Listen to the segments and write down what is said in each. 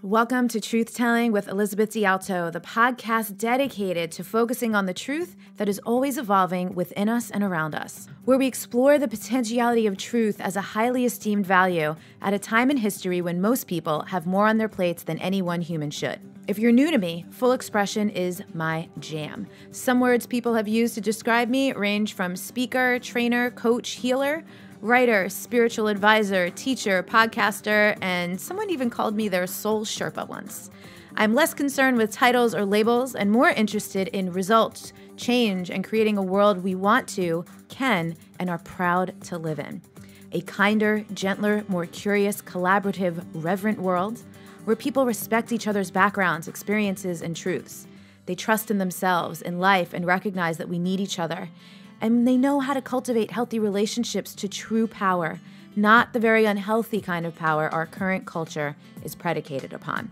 Welcome to Truth Telling with Elizabeth D'Alto, the podcast dedicated to focusing on the truth that is always evolving within us and around us, where we explore the potentiality of truth as a highly esteemed value at a time in history when most people have more on their plates than any one human should. If you're new to me, full expression is my jam. Some words people have used to describe me range from speaker, trainer, coach, healer, writer, spiritual advisor, teacher, podcaster, and someone even called me their soul Sherpa once. I'm less concerned with titles or labels and more interested in results, change, and creating a world we want to, can, and are proud to live in. A kinder, gentler, more curious, collaborative, reverent world where people respect each other's backgrounds, experiences, and truths. They trust in themselves, in life, and recognize that we need each other. And they know how to cultivate healthy relationships to true power, not the very unhealthy kind of power our current culture is predicated upon.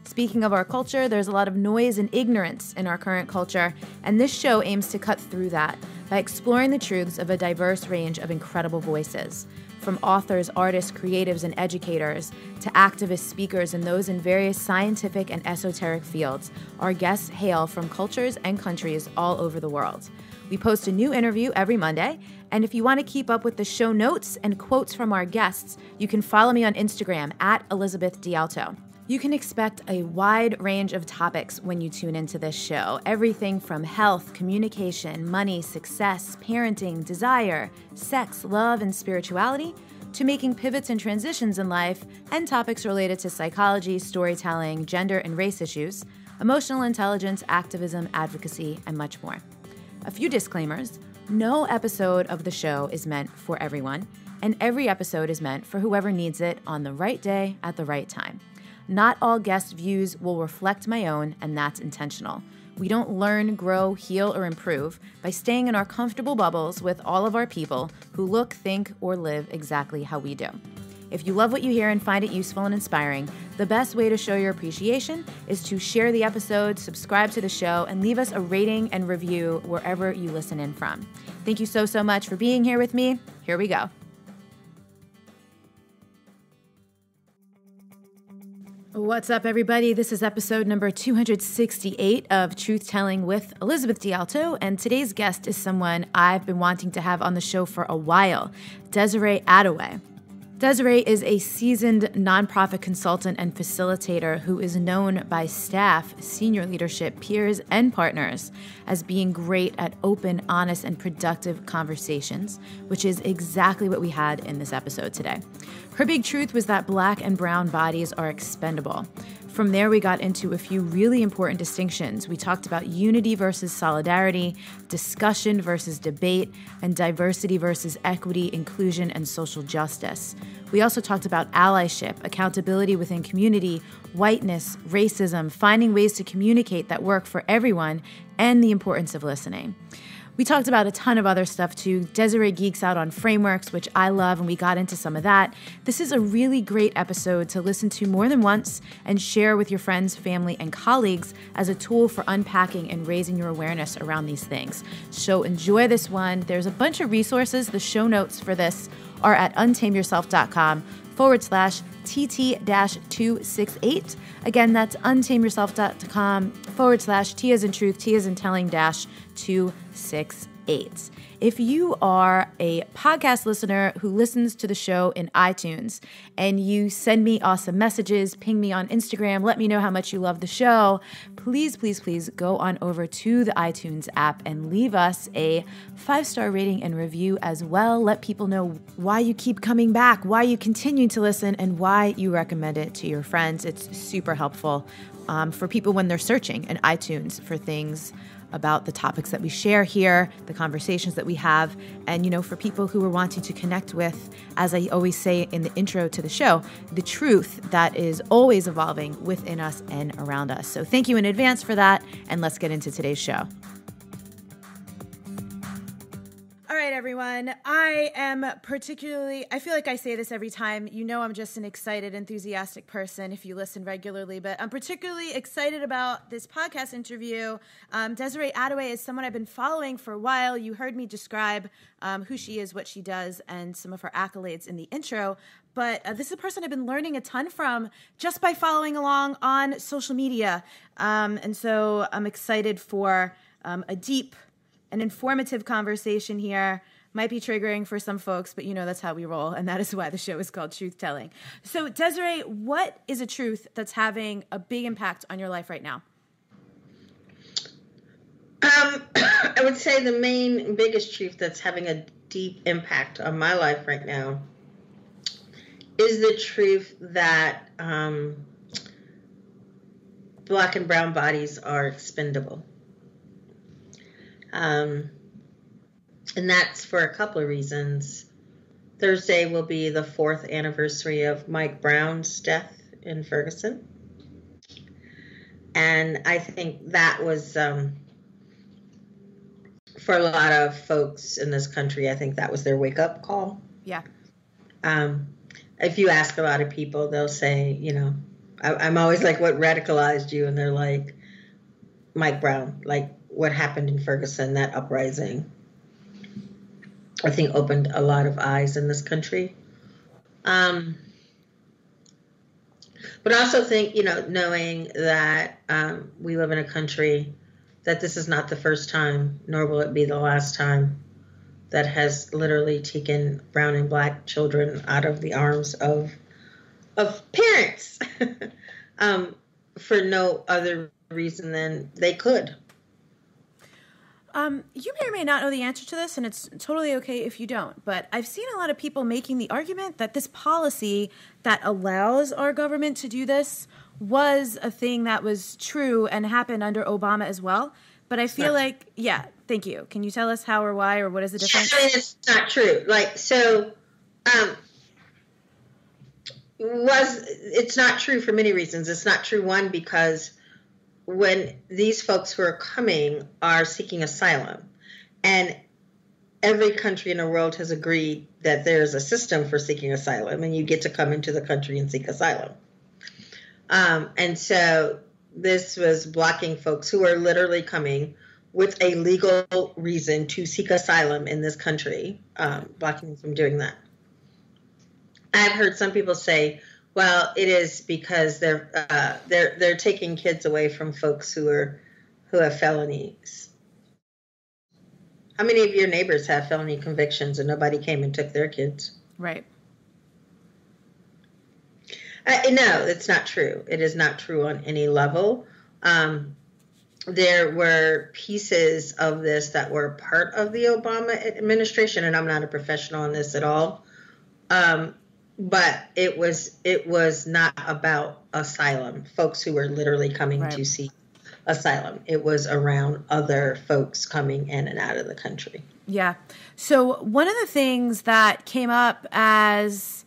Speaking of our culture, there's a lot of noise and ignorance in our current culture, and this show aims to cut through that by exploring the truths of a diverse range of incredible voices. From authors, artists, creatives, and educators to activists, speakers, and those in various scientific and esoteric fields, our guests hail from cultures and countries all over the world. We post a new interview every Monday, and if you want to keep up with the show notes and quotes from our guests, you can follow me on Instagram at Elizabeth D'Alto. You can expect a wide range of topics when you tune into this show. Everything from health, communication, money, success, parenting, desire, sex, love, and spirituality, to making pivots and transitions in life, and topics related to psychology, storytelling, gender and race issues, emotional intelligence, activism, advocacy, and much more. A few disclaimers. No episode of the show is meant for everyone, and every episode is meant for whoever needs it on the right day at the right time. Not all guest views will reflect my own, and that's intentional. We don't learn, grow, heal, or improve by staying in our comfortable bubbles with all of our people who look, think, or live exactly how we do. If you love what you hear and find it useful and inspiring, the best way to show your appreciation is to share the episode, subscribe to the show, and leave us a rating and review wherever you listen in from. Thank you so much for being here with me. Here we go. What's up, everybody? This is episode number 268 of Truth Telling with Elizabeth D'Alto, and today's guest is someone I've been wanting to have on the show for a while, Desiree Adaway. Desiree is a seasoned nonprofit consultant and facilitator who is known by staff, senior leadership, peers, and partners as being great at open, honest, and productive conversations, which is exactly what we had in this episode today. Her big truth was that Black and brown bodies are expendable. From there, we got into a few really important distinctions. We talked about unity versus solidarity, discussion versus debate, and diversity versus equity, inclusion, and social justice. We also talked about allyship, accountability within community, whiteness, racism, finding ways to communicate that work for everyone, and the importance of listening. We talked about a ton of other stuff too. Desiree geeks out on frameworks, which I love, and we got into some of that. This is a really great episode to listen to more than once and share with your friends, family, and colleagues as a tool for unpacking and raising your awareness around these things. So enjoy this one. There's a bunch of resources. The show notes for this are at untameyourself.com/TT-268. Again, that's untameyourself.com/T as in truth, T as in telling -268. If you are a podcast listener who listens to the show in iTunes and you send me awesome messages, ping me on Instagram, let me know how much you love the show, please go on over to the iTunes app and leave us a 5-star rating and review as well. Let people know why you keep coming back, why you continue to listen, and why you recommend it to your friends. It's super helpful for people when they're searching in iTunes for things about the topics that we share here, the conversations that we have, and, for people who are wanting to connect with, as I always say in the intro to the show, the truth that is always evolving within us and around us. So thank you in advance for that, and let's get into today's show. All right, everyone. I feel like I say this every time. You know, I'm just an excited, enthusiastic person if you listen regularly, but I'm particularly excited about this podcast interview. Desiree Adaway is someone I've been following for a while. You heard me describe who she is, what she does, and some of her accolades in the intro. But this is a person I've been learning a ton from just by following along on social media. And so I'm excited for a deep and informative conversation here. Might be triggering for some folks, but you know that's how we roll, and that is why the show is called Truth Telling. So, Desiree, what is a truth that's having a big impact on your life right now? I would say the biggest truth that's having a deep impact on my life right now is the truth that Black and brown bodies are expendable. And that's for a couple of reasons. Thursday will be the 4th anniversary of Mike Brown's death in Ferguson. And I think that was, for a lot of folks in this country, I think that was their wake-up call. Yeah. If you ask a lot of people, they'll say, you know, I'm always like, what radicalized you? And they're like, Mike Brown, like what happened in Ferguson, that uprising, I think opened a lot of eyes in this country. But I also think, you know, knowing that we live in a country that this is not the first time, nor will it be the last time, that has literally taken brown and Black children out of the arms of parents for no other reason than they could. You may or may not know the answer to this, and it's totally okay if you don't, but I've seen a lot of people making the argument that this policy that allows our government to do this was a thing that was true and happened under Obama as well. But I feel like, yeah, thank you. Can you tell us how or why, or what is the difference? I mean, it's not true. Like, so, it's not true for many reasons. It's not true, one, because when these folks who are coming are seeking asylum, and every country in the world has agreed that there's a system for seeking asylum, and you get to come into the country and seek asylum. And so this was blocking folks who are literally coming with a legal reason to seek asylum in this country, blocking them from doing that. I've heard some people say, well, it is because they're taking kids away from folks who have felonies. How many of your neighbors have felony convictions and nobody came and took their kids? Right. No, it's not true. It is not true on any level. There were pieces of this that were part of the Obama administration, and I'm not a professional on this at all. But it was not about asylum, folks who were literally coming to seek asylum. It was around other folks coming in and out of the country. Yeah. So one of the things that came up as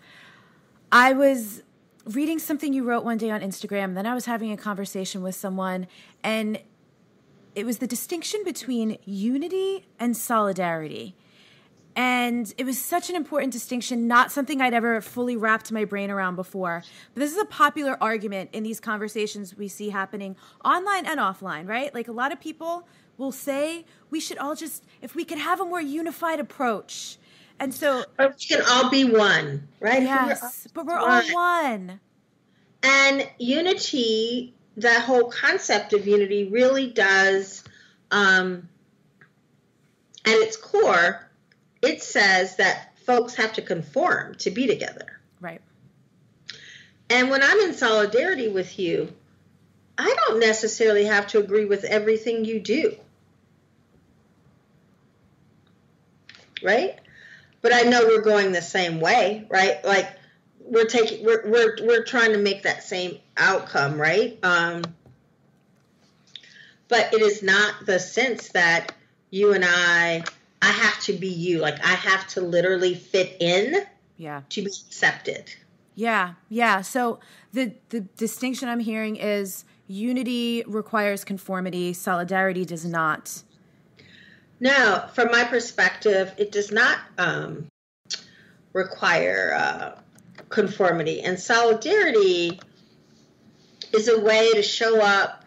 I was reading something you wrote one day on Instagram, then I was having a conversation with someone, and it was the distinction between unity and solidarity. And it was such an important distinction, not something I'd ever fully wrapped my brain around before. But this is a popular argument in these conversations we see happening online and offline, right? Like a lot of people will say we should all just, if we could have a more unified approach. And so we can all be one, right? Yes, but we're all one. And unity, that whole concept of unity really does, at its core, it says that folks have to conform to be together. Right. And when I'm in solidarity with you, I don't necessarily have to agree with everything you do. Right? But I know we're going the same way, right? Like we're trying to make that same outcome, right? But it is not the sense that you and I have to be you. Like I have to literally fit in to be accepted. Yeah. Yeah. So the distinction I'm hearing is unity requires conformity. Solidarity does not. No, from my perspective, it does not require conformity. And solidarity is a way to show up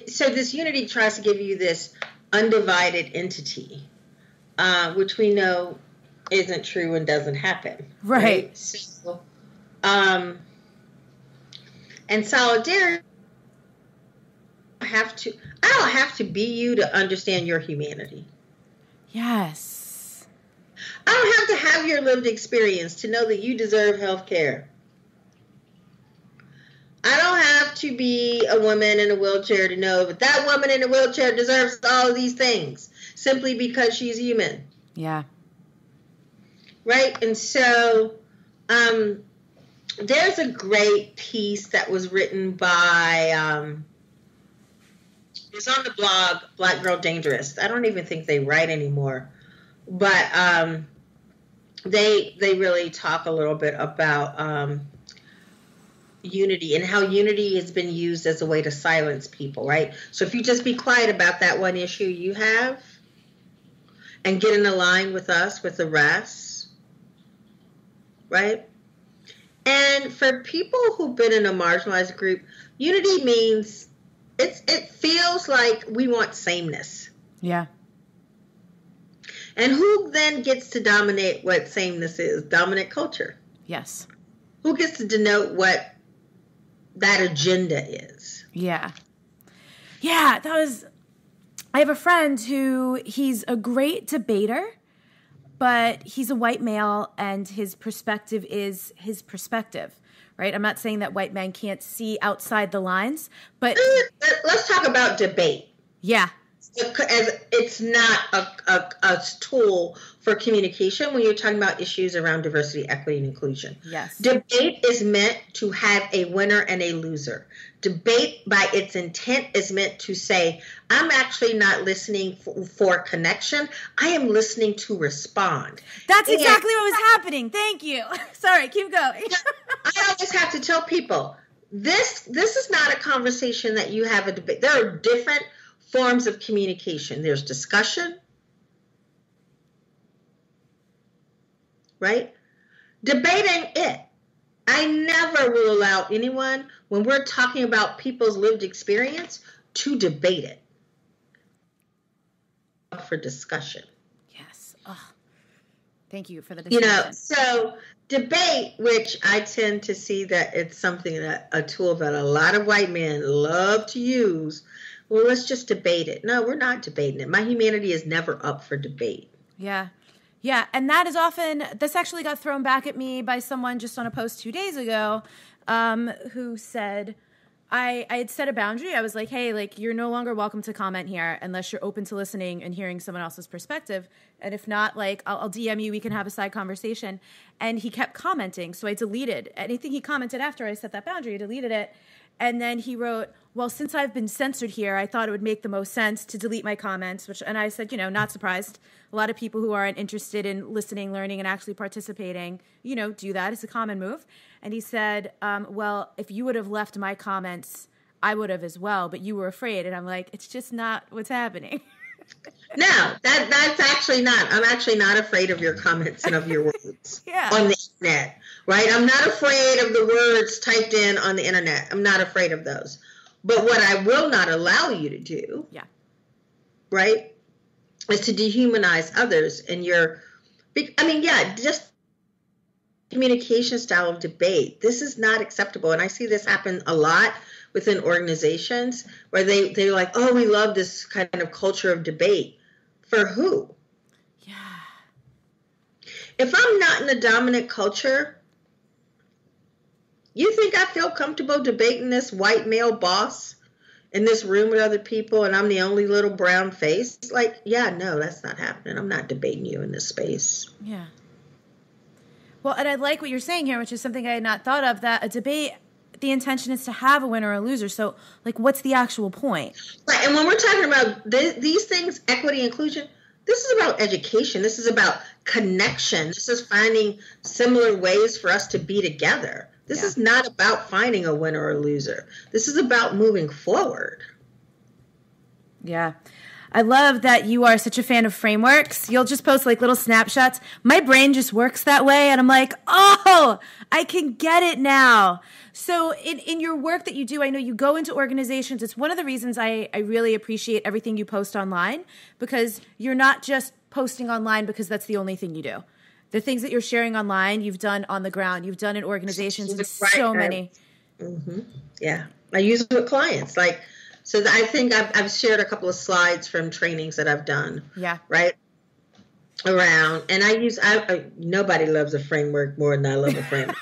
so this unity tries to give you this undivided entity, which we know isn't true and doesn't happen. Right. So, and solidarity, I don't have to be you to understand your humanity. Yes. I don't have to have your lived experience to know that you deserve health care. I don't have to be a woman in a wheelchair to know that that woman in a wheelchair deserves all of these things simply because she's human. Yeah. Right? And so there's a great piece that was written by, it's on the blog, Black Girl Dangerous. I don't even think they write anymore. But they really talk a little bit about unity and how unity has been used as a way to silence people, right? So if you just be quiet about that one issue you have and get in a line with us, with the rest, right? And for people who've been in a marginalized group, unity means it feels like we want sameness. Yeah. And who then gets to dominate what sameness is? Dominant culture. Yes. Who gets to denote what that agenda is? Yeah. Yeah, I have a friend who, he's a great debater, but he's a white male and his perspective is his perspective, right? I'm not saying that white men can't see outside the lines, but... Let's talk about debate. Yeah. As it's not a tool for communication when you're talking about issues around diversity, equity, and inclusion. Yes. Debate is meant to have a winner and a loser. Debate, by its intent, is meant to say, I'm actually not listening for connection. I am listening to respond. That's exactly what was happening. Thank you. Sorry, keep going. I always have to tell people, this is not a conversation that you have a debate. There are different forms of communication. There's discussion, right? Debating it. I never will allow anyone, when we're talking about people's lived experience, to debate it. For discussion. Yes. Oh, thank you for the discussion. So debate, which I tend to see that it's something that a tool that a lot of white men love to use. Well, let's just debate it. No, we're not debating it. My humanity is never up for debate. Yeah. Yeah. And that is often, this actually got thrown back at me by someone just on a post 2 days ago, who said, I had set a boundary. I was like, hey, like, you're no longer welcome to comment here unless you're open to listening and hearing someone else's perspective. And if not, like, I'll DM you. We can have a side conversation. And he kept commenting. So I deleted anything he commented after I set that boundary. I deleted it. And then he wrote, well, since I've been censored here, I thought it would make the most sense to delete my comments, and I said, not surprised. A lot of people who aren't interested in listening, learning, and actually participating, do that. It's a common move. And he said, well, if you would have left my comments, I would have as well, but you were afraid. And I'm like, it's just not what's happening. No, that's actually not. I'm actually not afraid of your comments and of your words on the internet, right? I'm not afraid of the words typed in on the internet. I'm not afraid of those. But what I will not allow you to do, right, is to dehumanize others in your, just communication style of debate. This is not acceptable. And I see this happen a lot within organizations where they're like, oh, we love this kind of culture of debate. For who? Yeah. If I'm not in a dominant culture, you think I feel comfortable debating this white male boss in this room with other people and I'm the only little brown face? Like, no, that's not happening. I'm not debating you in this space. Yeah. Well, and I like what you're saying here, which is something I had not thought of, that a debate, the intention is to have a winner or a loser. So, like, what's the actual point? Right. And when we're talking about these things, equity, inclusion, this is about education. This is about connection. This is finding similar ways for us to be together, This is not about finding a winner or loser. This is about moving forward. Yeah. I love that you are such a fan of frameworks. You'll just post like little snapshots. My brain just works that way. And I'm like, oh, I can get it now. So in your work that you do, I know you go into organizations. It's one of the reasons I really appreciate everything you post online, because you're not just posting online because that's the only thing you do. The things that you're sharing online, you've done on the ground. You've done in organizations and so many. Mm-hmm. Yeah. I use it with clients. So I think I've shared a couple of slides from trainings that I've done. Yeah. Right. Around. And nobody loves a framework more than I love a framework.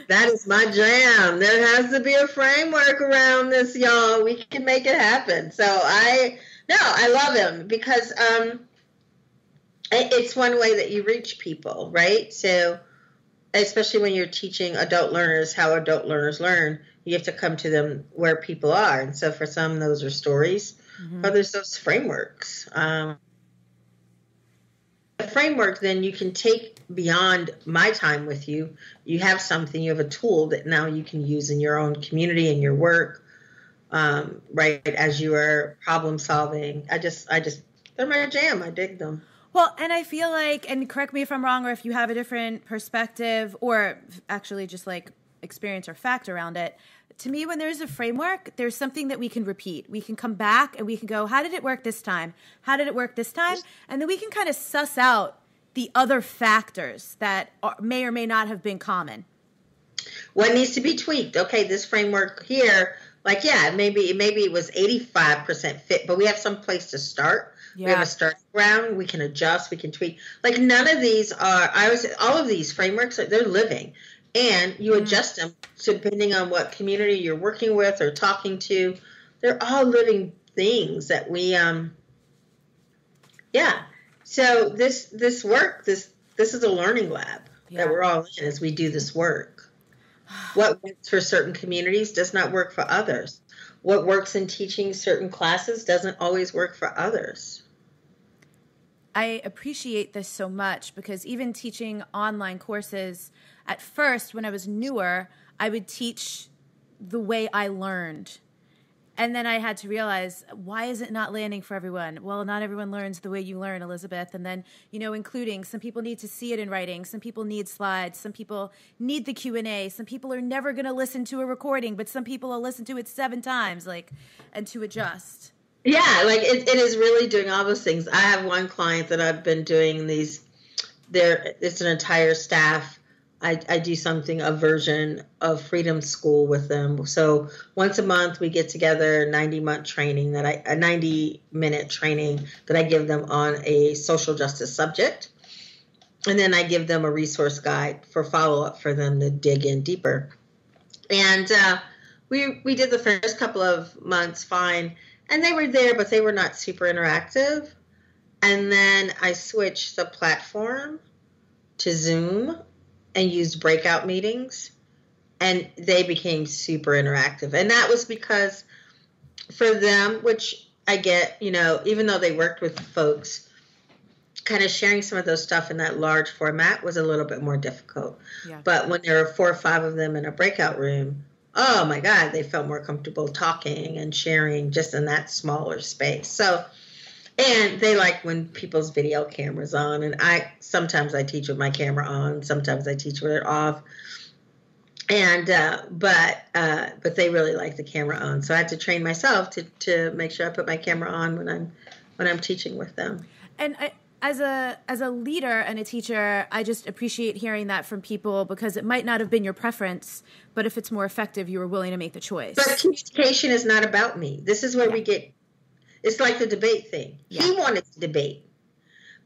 That is my jam. There has to be a framework around this, y'all. We can make it happen. So I love him because it's one way that you reach people, right? So especially when you're teaching adult learners how adult learners learn, you have to come to them where people are. And so for some, those are stories. Mm-hmm. Others, those frameworks. The framework, then you can take beyond my time with you. You have something, you have a tool that now you can use in your own community and your work, right, as you are problem solving. They're my jam. I dig them. Well, and I feel like, and correct me if I'm wrong, or if you have a different perspective, or actually just like experience or fact around it. To me, when there's a framework, there's something that we can repeat. We can come back and we can go, how did it work this time? How did it work this time? And then we can kind of suss out the other factors that may or may not have been common. What needs to be tweaked? Okay, this framework here, maybe it was 85% fit, but we have some place to start. Yeah. We have a starting ground. We can adjust. We can tweak. None of these all of these frameworks, they're living. And you adjust them depending on what community you're working with or talking to. They're all living things that we, So this work, this is a learning lab that we're all in as we do this work. What works for certain communities does not work for others. What works in teaching certain classes doesn't always work for others. I appreciate this so much because even teaching online courses, at first when I was newer, I would teach the way I learned. And then I had to realize, why is it not landing for everyone? Well, not everyone learns the way you learn, Elizabeth. And then, including some people need to see it in writing. Some people need slides. Some people need the Q&A. Some people are never going to listen to a recording, but some people will listen to it 7 times, and to adjust. Yeah, it is really doing all those things. I have one client that I've been doing these, it's an entire staff. I do a version of Freedom School with them. So once a month we get together, 90-minute training that I give them on a social justice subject. And then I give them a resource guide for follow-up for them to dig in deeper. And we did the first couple of months fine. And they were there, but they were not super interactive. And then I switched the platform to Zoom and used breakout meetings. And they became super interactive. And that was because for them, which I get, even though they worked with folks, kind of sharing some of those stuff in that large format was a little bit more difficult. Yeah. But when there were 4 or 5 of them in a breakout room, oh my God, they felt more comfortable talking and sharing just in that smaller space. So, and they like when people's video cameras on, and sometimes I teach with my camera on, sometimes I teach with it off. And, but they really like the camera on. So I had to train myself to make sure I put my camera on when I'm teaching with them. And as a leader and a teacher, I just appreciate hearing that from people because it might not have been your preference, but if it's more effective, you were willing to make the choice. But communication is not about me. This is where we get, it's like the debate thing. Yeah. He wanted to debate,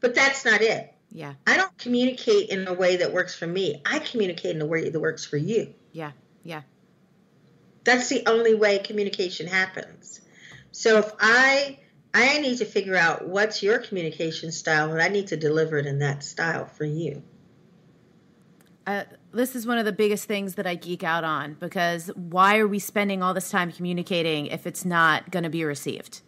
but that's not it. Yeah. I don't communicate in a way that works for me. I communicate in a way that works for you. Yeah. Yeah. That's the only way communication happens. So if I need to figure out what's your communication style, and I need to deliver it in that style for you. This is one of the biggest things that I geek out on because why are we spending all this time communicating if it's not going to be received?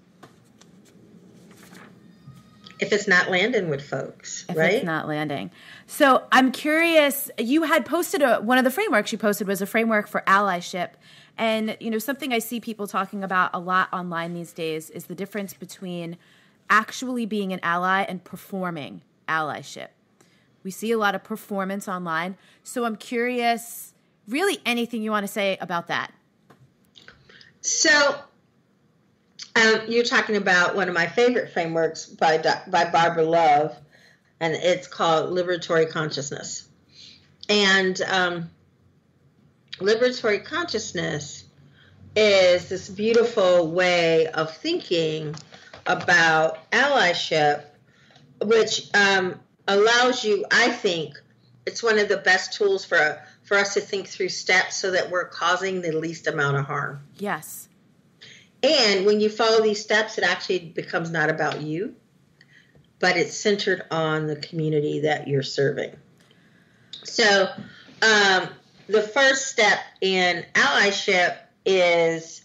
If it's not landing with folks, If right? it's not landing. So I'm curious, you had posted one of the frameworks you posted was a framework for allyship. And, something I see people talking about a lot online these days is the difference between actually being an ally and performing allyship. We see a lot of performance online. So I'm curious, really anything you want to say about that. So you're talking about one of my favorite frameworks by Barbara Love, and it's called Liberatory Consciousness. And liberatory consciousness is this beautiful way of thinking about allyship, which allows you, I think, it's one of the best tools for us to think through steps so that we're causing the least amount of harm. Yes. And when you follow these steps, it actually becomes not about you, but it's centered on the community that you're serving. So the first step in allyship is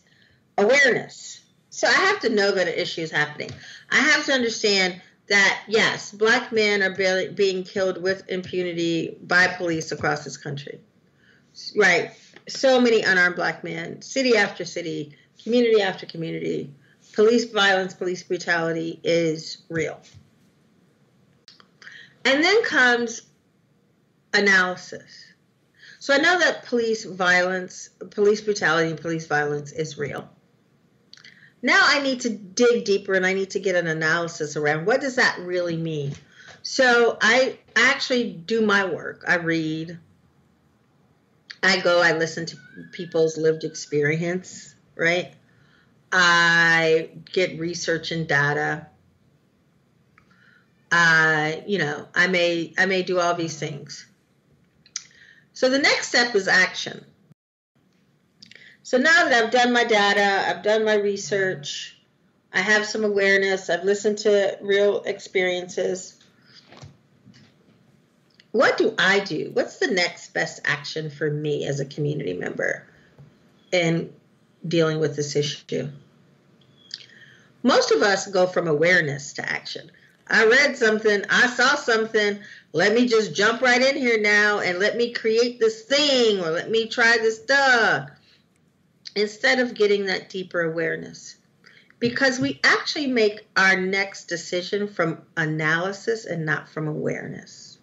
awareness. So I have to know that an issue is happening. I have to understand that, yes, Black men are being killed with impunity by police across this country. Right. So many unarmed Black men, city after city, community after community. Police violence, police brutality is real. And then comes analysis. So I know that police violence, police brutality, and police violence is real. Now I need to dig deeper and I need to get an analysis around what does that really mean. So I actually do my work. I read. I listen to people's lived experience, right? I get research and data. I may do all these things. So the next step is action. So now that I've done my data, I've done my research, I have some awareness, I've listened to real experiences. What do I do? What's the next best action for me as a community member in dealing with this issue? Most of us go from awareness to action. I read something, I saw something, let me just jump right in here now and let me create this thing or let me try this stuff. Instead of getting that deeper awareness. Because we actually make our next decision from analysis and not from awareness.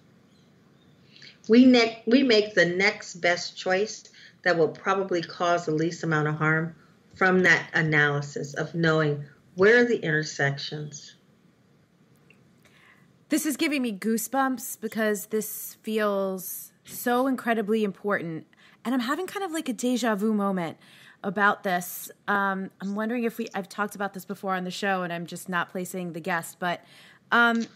We make the next best choice that will probably cause the least amount of harm from that analysis of knowing where are the intersections. This is giving me goosebumps because this feels so incredibly important. And I'm having kind of like a deja vu moment about this. I'm wondering if I've talked about this before on the show and I'm just not placing the guest, but, and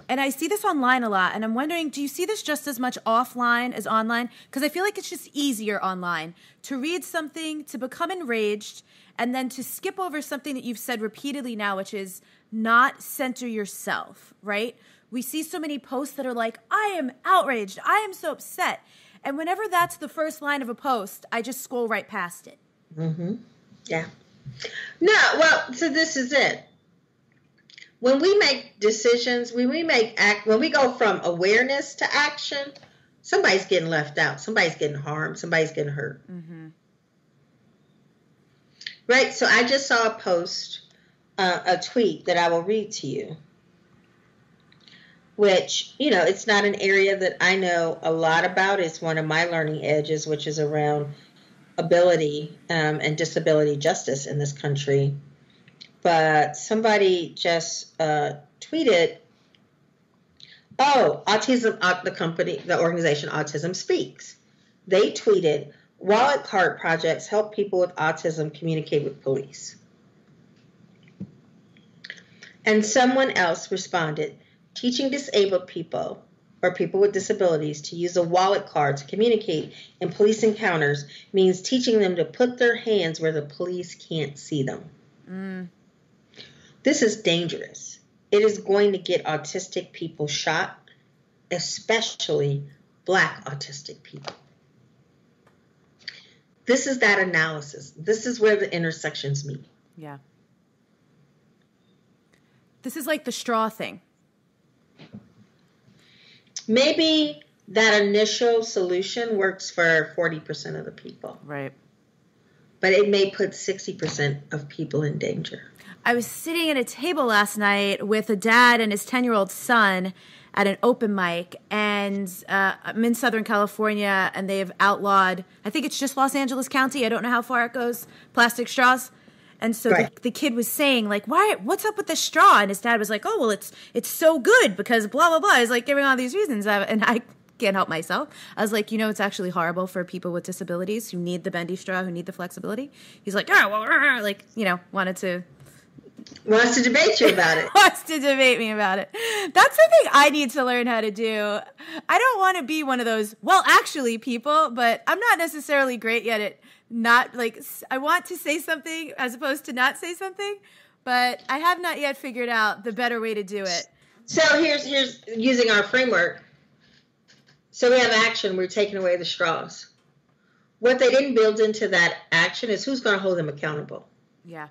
I see this online a lot and I'm wondering, do you see this just as much offline as online? Because I feel like it's just easier online to read something, to become enraged, and then to skip over something that you've said repeatedly now, which is not center yourself, right? We see so many posts that are like, I am outraged, I am so upset. And whenever that's the first line of a post, I just scroll right past it. Mm-hmm. Yeah. No, well, so this is it. When we make decisions, when we go from awareness to action, somebody's getting left out. Somebody's getting harmed. Somebody's getting hurt. Mm-hmm. Right? So I just saw a post, a tweet that I will read to you, which, it's not an area that I know a lot about. It's one of my learning edges, which is around ability and disability justice in this country. But somebody just tweeted, the organization Autism Speaks. They tweeted, wallet card projects help people with autism communicate with police. And someone else responded, teaching disabled people or people with disabilities to use a wallet card to communicate in police encounters means teaching them to put their hands where the police can't see them. Mm. This is dangerous. It is going to get autistic people shot, especially Black autistic people. This is that analysis. This is where the intersections meet. Yeah. This is like the straw thing. Maybe that initial solution works for 40% of the people. Right. But it may put 60% of people in danger. I was sitting at a table last night with a dad and his 10-year-old son at an open mic, and I'm in Southern California, and they have outlawed, I think it's just Los Angeles County, I don't know how far it goes, plastic straws. And so the kid was saying, like, what's up with the straw? And his dad was like, oh, well, it's so good because blah, blah, blah. He's like giving all these reasons. And I can't help myself. I was like, it's actually horrible for people with disabilities who need the bendy straw, who need the flexibility. He's like, wants to debate you about it. Wants to debate me about it. That's something I need to learn how to do. I don't want to be one of those, well, actually, people, but I'm not necessarily great yet at not, like, I want to say something as opposed to not say something, but I have not yet figured out the better way to do it. So here's using our framework. So we have action. We're taking away the straws. What they didn't build into that action is who's going to hold them accountable. Yeah.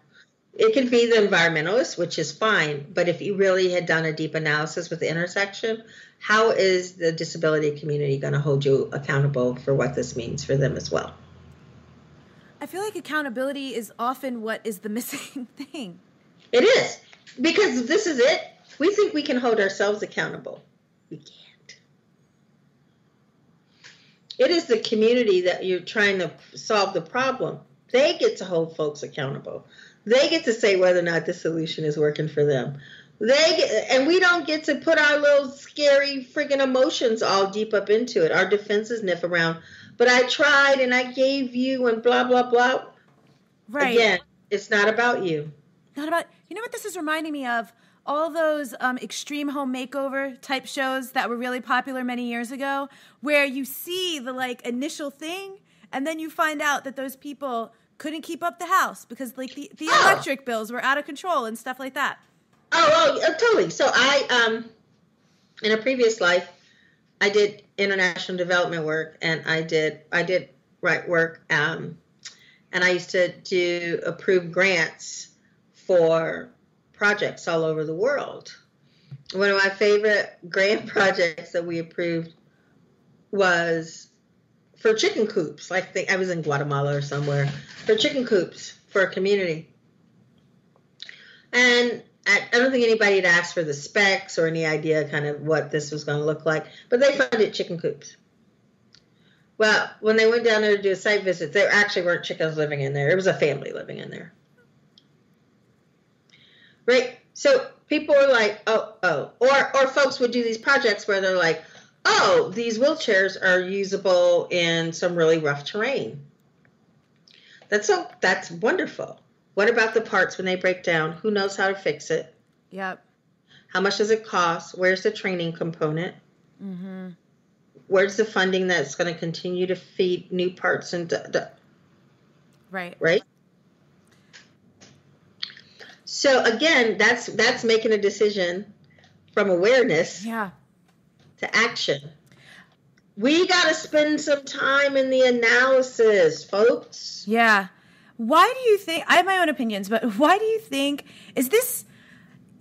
It can be the environmentalists, which is fine. But if you really had done a deep analysis with the intersection, how is the disability community going to hold you accountable for what this means for them as well? I feel like accountability is often what is the missing thing. It is. Because this is it. We think we can hold ourselves accountable. We can't. It is the community that you're trying to solve the problem. They get to hold folks accountable. They get to say whether or not the solution is working for them. And we don't get to put our little scary freaking emotions all deep up into it. Our defenses nip around. But I tried and I gave you and blah, blah, blah. Right. Again, it's not about you. Not about, you know what this is reminding me of? All those extreme home makeover type shows that were really popular many years ago, where you see the like initial thing and then you find out that those people couldn't keep up the house because like the electric bills were out of control and stuff like that. Totally. So I, in a previous life, I did international development work, and I did write work, and I used to do approved grants for projects all over the world. One of my favorite grant projects that we approved was for chicken coops. I think I was in Guatemala or somewhere for chicken coops for a community. And I don't think anybody had asked for the specs or any idea kind of what this was going to look like, but they funded chicken coops. Well, when they went down there to do a site visit, there actually weren't chickens living in there. It was a family living in there. Right? So people were like, oh. Or folks would do these projects where they're like, oh, these wheelchairs are usable in some really rough terrain. That's wonderful. What about the parts when they break down? Who knows how to fix it? Yep. How much does it cost? Where's the training component? Mm-hmm. Where's the funding that's going to continue to feed new parts and right? So again, that's making a decision from awareness to action. We got to spend some time in the analysis, folks. Yeah. Why do you think, I have my own opinions, but why do you think, is this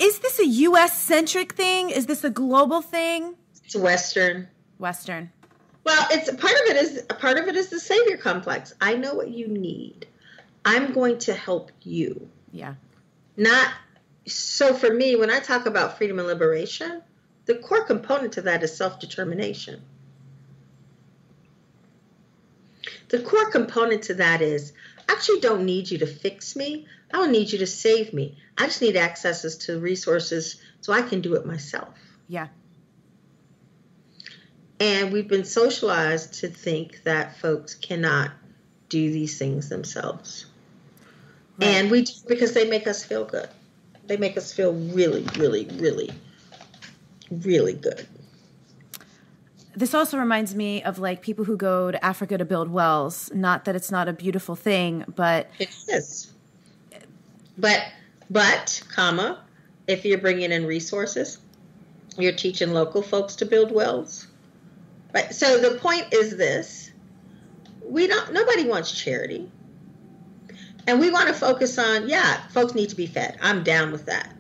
a U.S.-centric thing? Is this a global thing? It's Western. Well, part of it is the savior complex. I know what you need. I'm going to help you. Yeah. So for me, when I talk about freedom and liberation, the core component to that is self-determination. The core component to that is, I actually don't need you to fix me. I don't need you to save me. I just need access to resources so I can do it myself. Yeah. And we've been socialized to think that folks cannot do these things themselves. Right. And we do because they make us feel good. They make us feel really, really, really, really good. This also reminds me of like people who go to Africa to build wells. Not that it's not a beautiful thing, but it is. But, if you're bringing in resources, you're teaching local folks to build wells. Right. So the point is this: nobody wants charity, and we want to focus on folks need to be fed. I'm down with that,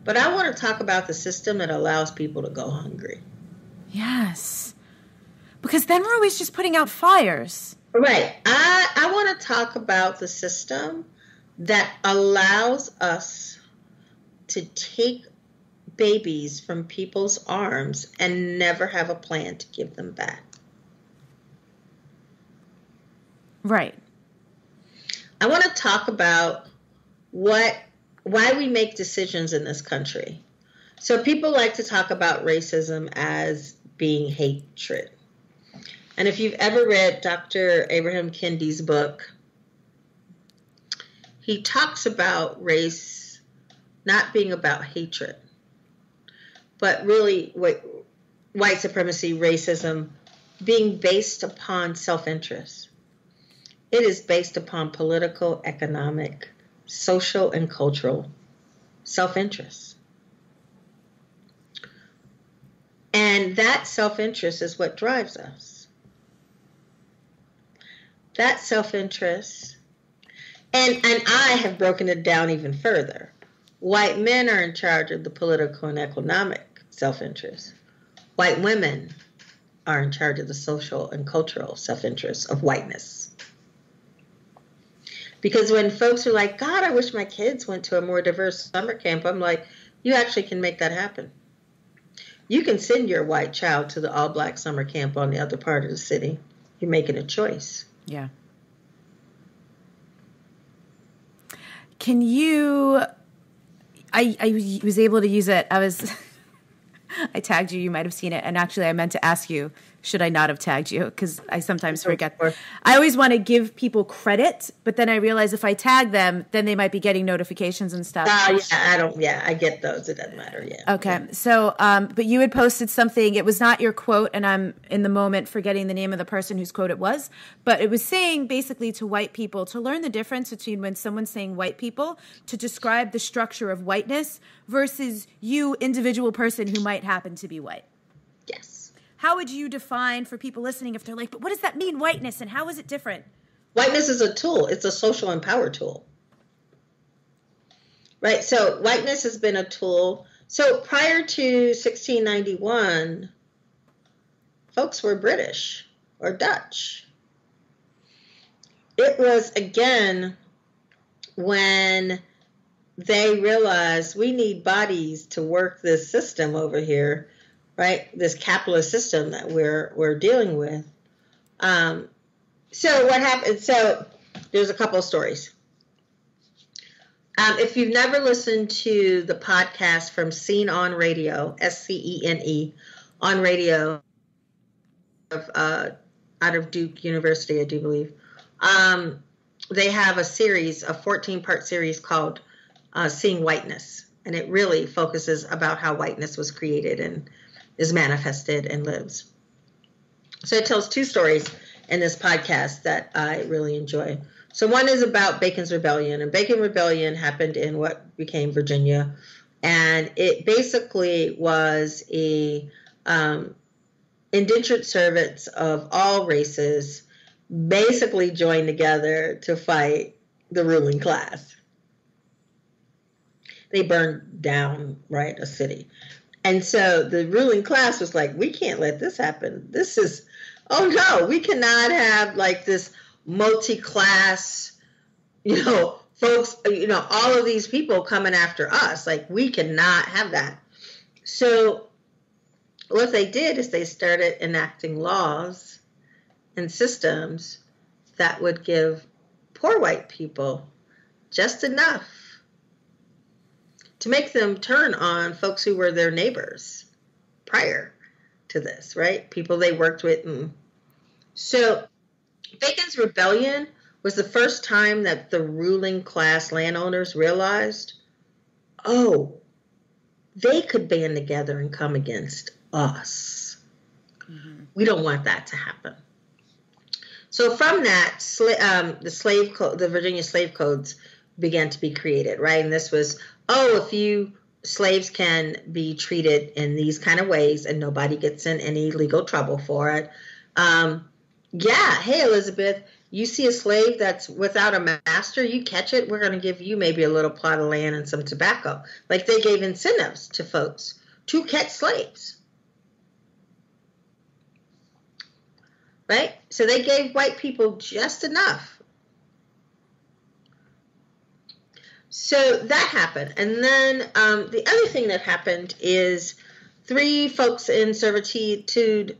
But I want to talk about the system that allows people to go hungry. Yes. Because then we're always just putting out fires. Right. I want to talk about the system that allows us to take babies from people's arms and never have a plan to give them back. Right. I want to talk about why we make decisions in this country. So people like to talk about racism as being hatred. And if you've ever read Dr. Abraham Kendi's book, he talks about race not being about hatred, but really white supremacy, racism, being based upon self-interest. It is based upon political, economic, social, and cultural self-interest. And that self-interest is what drives us. That self-interest, and I have broken it down even further. White men are in charge of the political and economic self-interest. White women are in charge of the social and cultural self-interest of whiteness. Because when folks are like, God, I wish my kids went to a more diverse summer camp, I'm like, you actually can make that happen. You can send your white child to the all-black summer camp on the other part of the city. You're making a choice. Yeah. Can you... I was able to use it. I tagged you. You might have seen it. And actually, I meant to ask you, should I not have tagged you? Because I sometimes forget. I always want to give people credit, but then I realize if I tag them, then they might be getting notifications and stuff. I get those. It doesn't matter. Yeah. Okay. Yeah. So, but you had posted something. It was not your quote, and I'm in the moment forgetting the name of the person whose quote it was, but it was saying basically to white people to learn the difference between when someone's saying white people to describe the structure of whiteness versus you, individual person who might happen to be white. Yes. How would you define for people listening if they're like, but what does that mean, whiteness, and how is it different? Whiteness is a tool. It's a social and power tool. Right? So whiteness has been a tool. So prior to 1691, folks were British or Dutch. It was, again, when they realized we need bodies to work this system over here, right? This capitalist system that we're dealing with. So what happened? So there's a couple of stories. If you've never listened to the podcast from Scene on Radio, SCENE, on radio, out of Duke University, I do believe, they have a series, a 14-part series called Seeing Whiteness, and it really focuses about how whiteness was created and is manifested and lives. So it tells two stories in this podcast that I really enjoy. So one is about Bacon's Rebellion, and Bacon's Rebellion happened in what became Virginia, and it basically was a indentured servants of all races basically joined together to fight the ruling class. They burned down, right, a city. And so the ruling class was like, we can't let this happen. This is, oh no, we cannot have like this multi-class, folks, all of these people coming after us. Like, we cannot have that. So what they did is they started enacting laws and systems that would give poor white people just enough to make them turn on folks who were their neighbors prior to this, right? People they worked with. And so Bacon's Rebellion was the first time that the ruling class landowners realized, oh, they could band together and come against us. Mm-hmm. We don't want that to happen. So from that, the Virginia slave codes began to be created, right? And this was, slaves can be treated in these kind of ways and nobody gets in any legal trouble for it. Hey, Elizabeth, You see a slave that's without a master, you catch it, we're going to give you maybe a little plot of land and some tobacco. Like they gave incentives to folks to catch slaves. Right? So they gave white people just enough. So that happened. And then the other thing that happened is 3 folks in servitude took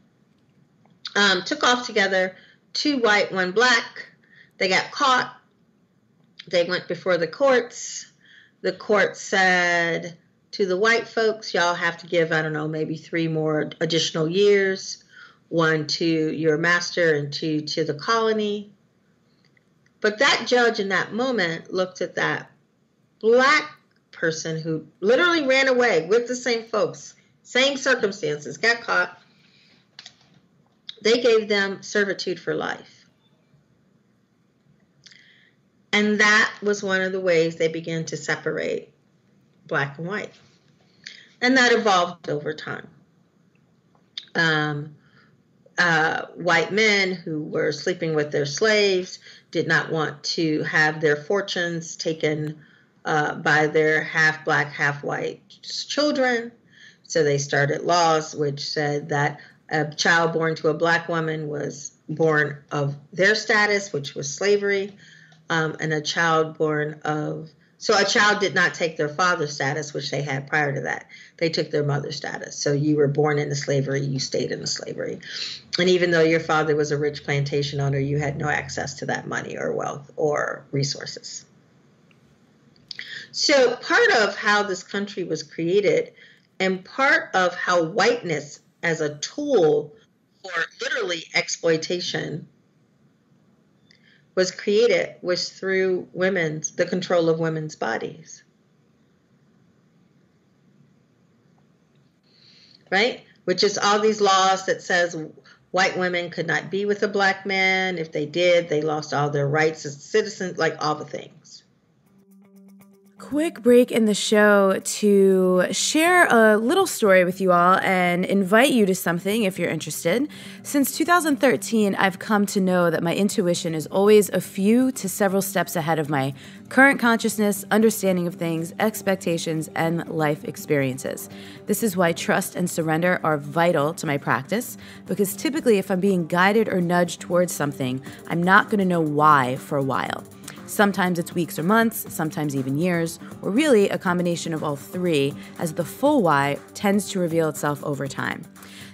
off together, 2 white, 1 black. They got caught. They went before the courts. The court said to the white folks, y'all have to give, I don't know, maybe 3 more additional years, 1 to your master and 2 to the colony. But that judge in that moment looked at that black person who literally ran away with the same folks, same circumstances, got caught. They gave them servitude for life. And that was one of the ways they began to separate black and white. And that evolved over time. White men who were sleeping with their slaves did not want to have their fortunes taken by their half black, half white children. So they started laws which said that a child born to a black woman was born of their status, which was slavery, and a child so a child did not take their father's status, which they had prior to that. They took their mother's status. So you were born into slavery, you stayed in slavery. And even though your father was a rich plantation owner, you had no access to that money or wealth or resources. So part of how this country was created and part of how whiteness as a tool for literally exploitation was created was through the control of women's bodies. Right? Which is all these laws that says white women could not be with a black man. If they did, they lost all their rights as citizens, like all the things. Quick break in the show to share a little story with you all and invite you to something if you're interested. Since 2013, I've come to know that my intuition is always a few to several steps ahead of my current consciousness, understanding of things, expectations, and life experiences. This is why trust and surrender are vital to my practice, because typically if I'm being guided or nudged towards something, I'm not going to know why for a while. Sometimes it's weeks or months, sometimes even years, or really a combination of all 3, as the full why tends to reveal itself over time.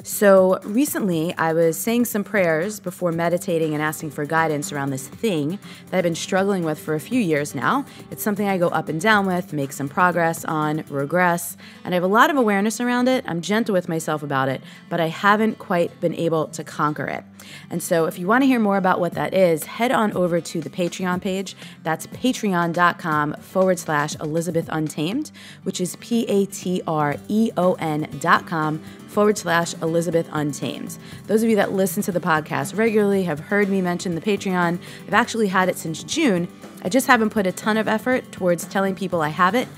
So recently, I was saying some prayers before meditating and asking for guidance around this thing that I've been struggling with for a few years now. It's something I go up and down with, make some progress on, regress, and I have a lot of awareness around it. I'm gentle with myself about it, but I haven't quite been able to conquer it. And so if you want to hear more about what that is, head on over to the Patreon page. That's patreon.com/Elizabeth Untamed, which is patreon.com/Elizabeth Untamed. Those of you that listen to the podcast regularly have heard me mention the Patreon. I've actually had it since June. I just haven't put a ton of effort towards telling people I have it.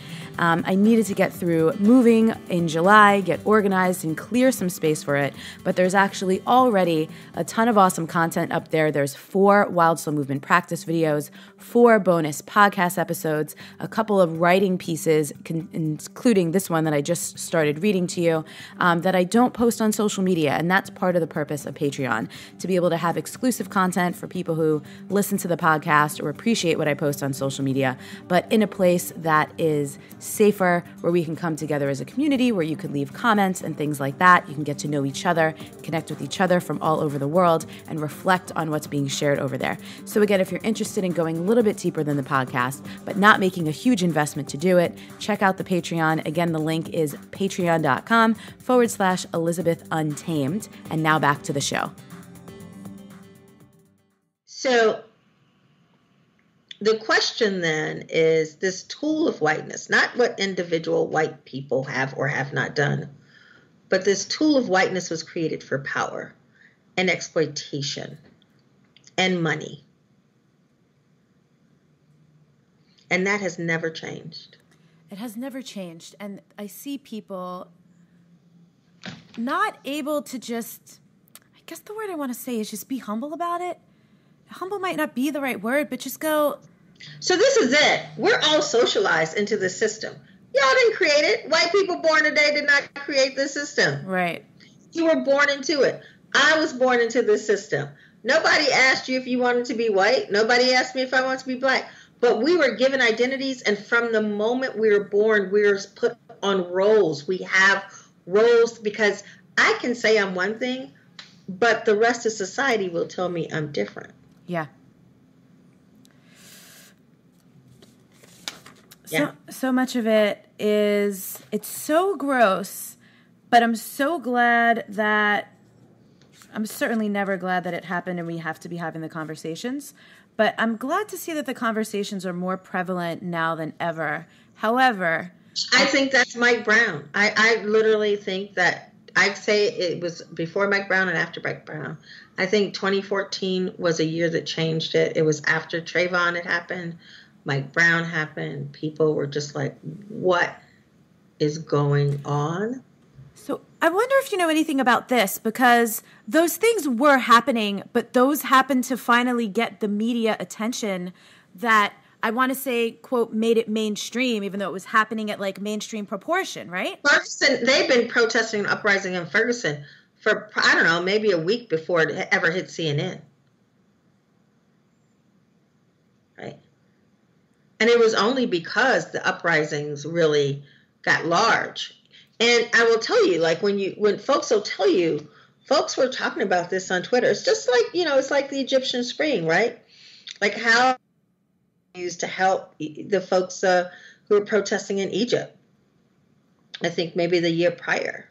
I needed to get through moving in July, get organized, and clear some space for it. But there's actually already a ton of awesome content up there. There's 4 Wild Soul Movement practice videos, 4 bonus podcast episodes, a couple of writing pieces, including this one that I just started reading to you, that I don't post on social media. And that's part of the purpose of Patreon, to be able to have exclusive content for people who listen to the podcast or appreciate what I post on social media, but in a place that is safer, where we can come together as a community, where you can leave comments and things like that. You can get to know each other, connect with each other from all over the world, and reflect on what's being shared over there. So again, if you're interested in going a little bit deeper than the podcast, but not making a huge investment to do it, check out the Patreon. Again, the link is patreon.com/Elizabeth Untamed. And now back to the show. So the question then is this tool of whiteness, not what individual white people have or have not done, but this tool of whiteness was created for power and exploitation and money. And that has never changed. It has never changed. And I see people not able to just, I guess the word I want to say is just be humble about it humble might not be the right word, but just go. So this is it. We're all socialized into the system. Y'all didn't create it. White people born today did not create this system. Right. You were born into it. I was born into this system. Nobody asked you if you wanted to be white. Nobody asked me if I wanted to be black. But we were given identities, and from the moment we were born, we were put on roles. We have roles because I can say I'm one thing, but the rest of society will tell me I'm different. Yeah. Yeah. So much of it is, it's so gross, but I'm so glad that, I'm certainly never glad that it happened and we have to be having the conversations, but I'm glad to see that the conversations are more prevalent now than ever. However, I think that's Mike Brown. I literally think that, I'd say it was before Mike Brown and after Mike Brown. I think 2014 was a year that changed it. It was after Trayvon had happened. Mike Brown happened. People were just like, what is going on? So I wonder if you know anything about this, because those things were happening, but those happened to finally get the media attention that I want to say, quote, made it mainstream, even though it was happening at like mainstream proportion, right? Ferguson, they've been protesting an uprising in Ferguson for, I don't know, maybe a week before it ever hit CNN. Right? And it was only because the uprisings really got large. And I will tell you, like when folks will tell you, folks were talking about this on Twitter. It's just like, it's like the Egyptian Spring, right? Like how used to help the folks who were protesting in Egypt. I think maybe the year prior,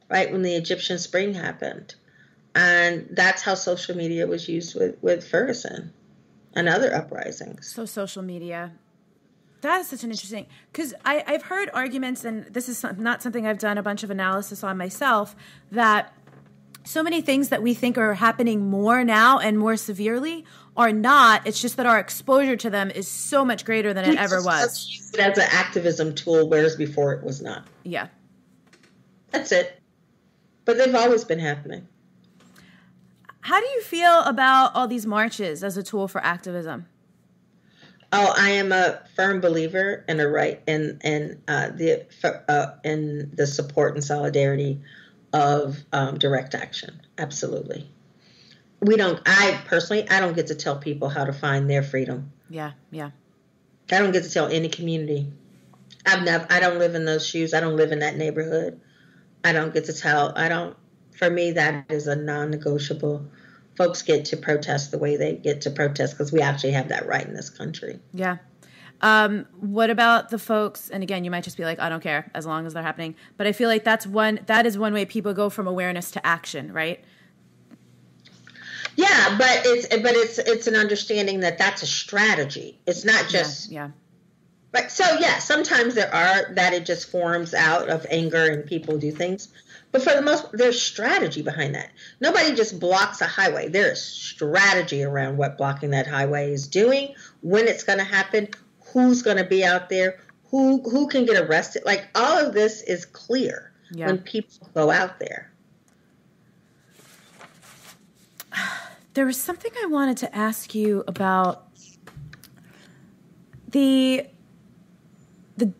right, when the Egyptian Spring happened. And that's how social media was used with Ferguson and other uprisings. So social media. That is such an interesting, because I've heard arguments, and this is not something I've done a bunch of analysis on myself, that so many things that we think are happening more now and more severely are not. It's just that our exposure to them is so much greater than it ever was. Use it as an activism tool, whereas before it was not. Yeah. That's it. But they've always been happening. How do you feel about all these marches as a tool for activism? Oh, I am a firm believer in the support and solidarity of direct action. Absolutely. I don't get to tell people how to find their freedom. Yeah, yeah. I don't get to tell any community. I don't live in those shoes. I don't live in that neighborhood. I don't get to tell. For me, that is a non-negotiable. Folks get to protest the way they get to protest because we actually have that right in this country. Yeah. What about the folks, and again, you might just be like, I don't care as long as they're happening, but I feel like that is one way people go from awareness to action, right? Yeah, but it's an understanding that that's a strategy. It's not just yeah. Right. So yeah, sometimes it just forms out of anger and people do things. But for the most, there's strategy behind that. Nobody just blocks a highway. There's strategy around what blocking that highway is doing, when it's going to happen, who's going to be out there, who can get arrested. Like all of this is clear when people go out there. There was something I wanted to ask you about the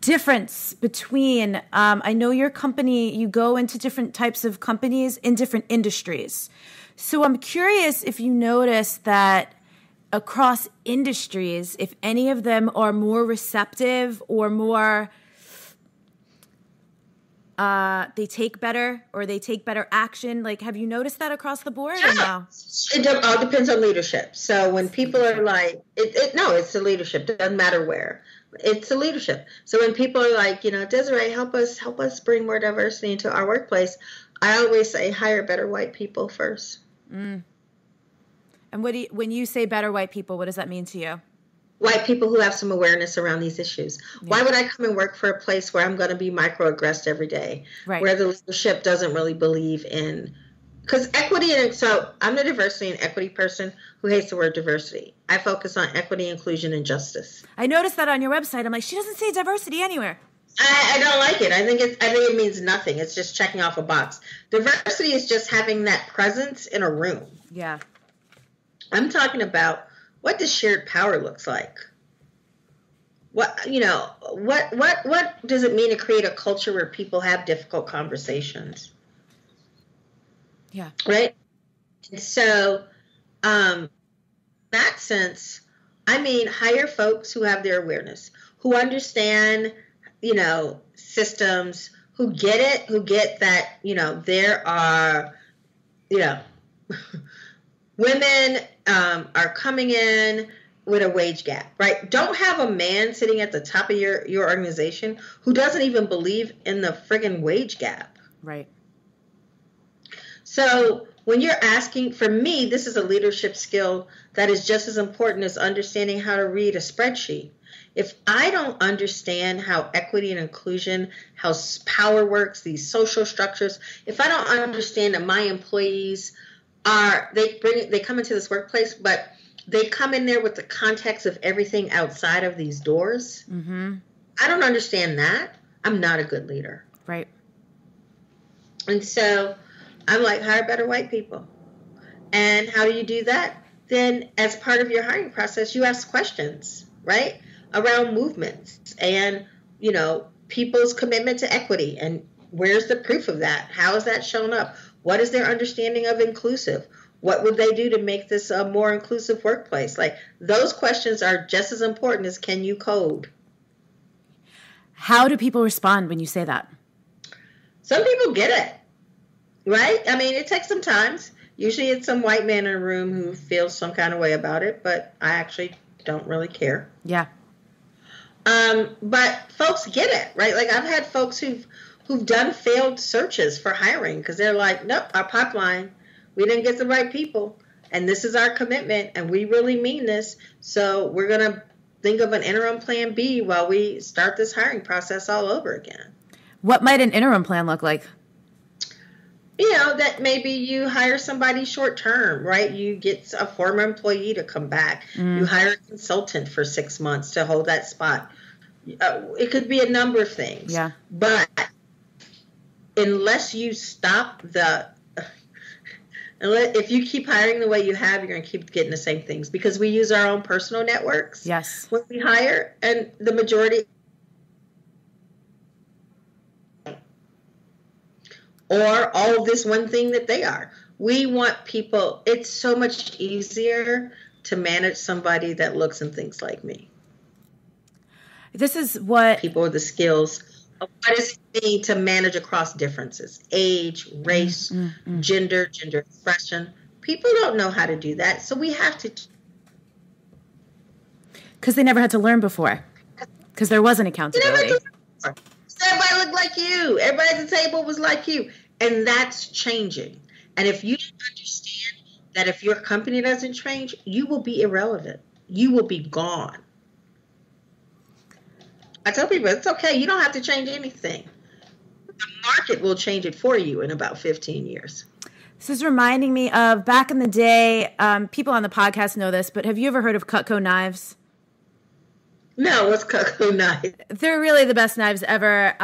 difference between, I know your company, you go into different types of companies in different industries. So I'm curious if you notice that across industries, if any of them are more receptive or more, they take better action. Like, have you noticed that across the board or no? It all depends on leadership. So when people are like, it's the leadership. It doesn't matter where. It's the leadership. So when people are like, Desiree, help us bring more diversity into our workplace, I always say hire better white people first. Mm. And when you say better white people, what does that mean to you? White people who have some awareness around these issues. Yeah. Why would I come and work for a place where I'm going to be microaggressed every day, right, where the leadership doesn't really believe in? Because so I'm a diversity and equity person who hates the word diversity. I focus on equity, inclusion, and justice. I noticed that on your website. I'm like, she doesn't say diversity anywhere. I don't like it. I think it means nothing. It's just checking off a box. Diversity is just having that presence in a room. Yeah. I'm talking about what does shared power looks like? What does it mean to create a culture where people have difficult conversations? Yeah. Right? And so, that sense, I mean, hire folks who have their awareness, who understand, systems, who get it, who get that, there are, women are coming in with a wage gap, right? Don't have a man sitting at the top of your organization who doesn't even believe in the friggin' wage gap. Right. So when you're asking, for me, this is a leadership skill that is just as important as understanding how to read a spreadsheet. If I don't understand how equity and inclusion, how power works, these social structures, if I don't understand that my employees they come into this workplace, but they come in there with the context of everything outside of these doors. Mm-hmm. I don't understand that. I'm not a good leader. Right. And so I'm like, hire better white people. And how do you do that? Then as part of your hiring process, you ask questions, right? Around movements and, people's commitment to equity. And where's the proof of that? How is that shown up? What is their understanding of inclusive? What would they do to make this a more inclusive workplace? Like, those questions are just as important as can you code? How do people respond when you say that? Some people get it, right? I mean, it takes some time. Usually it's some white man in a room who feels some kind of way about it, but I actually don't really care. Yeah. But folks get it, right? Like, I've had folks who've done failed searches for hiring because they're like, nope, our pipeline, we didn't get the right people, and this is our commitment, and we really mean this, so we're going to think of an interim plan B while we start this hiring process all over again. What might an interim plan look like? That maybe you hire somebody short term, right? You get a former employee to come back. You hire a consultant for 6 months to hold that spot. It could be a number of things. Yeah. But unless you stop if you keep hiring the way you have, you're going to keep getting the same things, because we use our own personal networks. Yes. When we hire, and the majority or all of this one thing that they are. We want people, it's so much easier to manage somebody that looks and thinks like me. This is what people with the skills of what does it mean to manage across differences, age, race, gender expression. People don't know how to do that, so we have to. Because they never had to learn before. Because there wasn't accountability. Everybody looked like you. Everybody at the table was like you. And that's changing. And if you don't understand that if your company doesn't change, you will be irrelevant. You will be gone. I tell people, it's okay. You don't have to change anything. The market will change it for you in about 15 years. This is reminding me of back in the day, people on the podcast know this, but have you ever heard of Cutco knives? No, what's Cutco knives? They're really the best knives ever.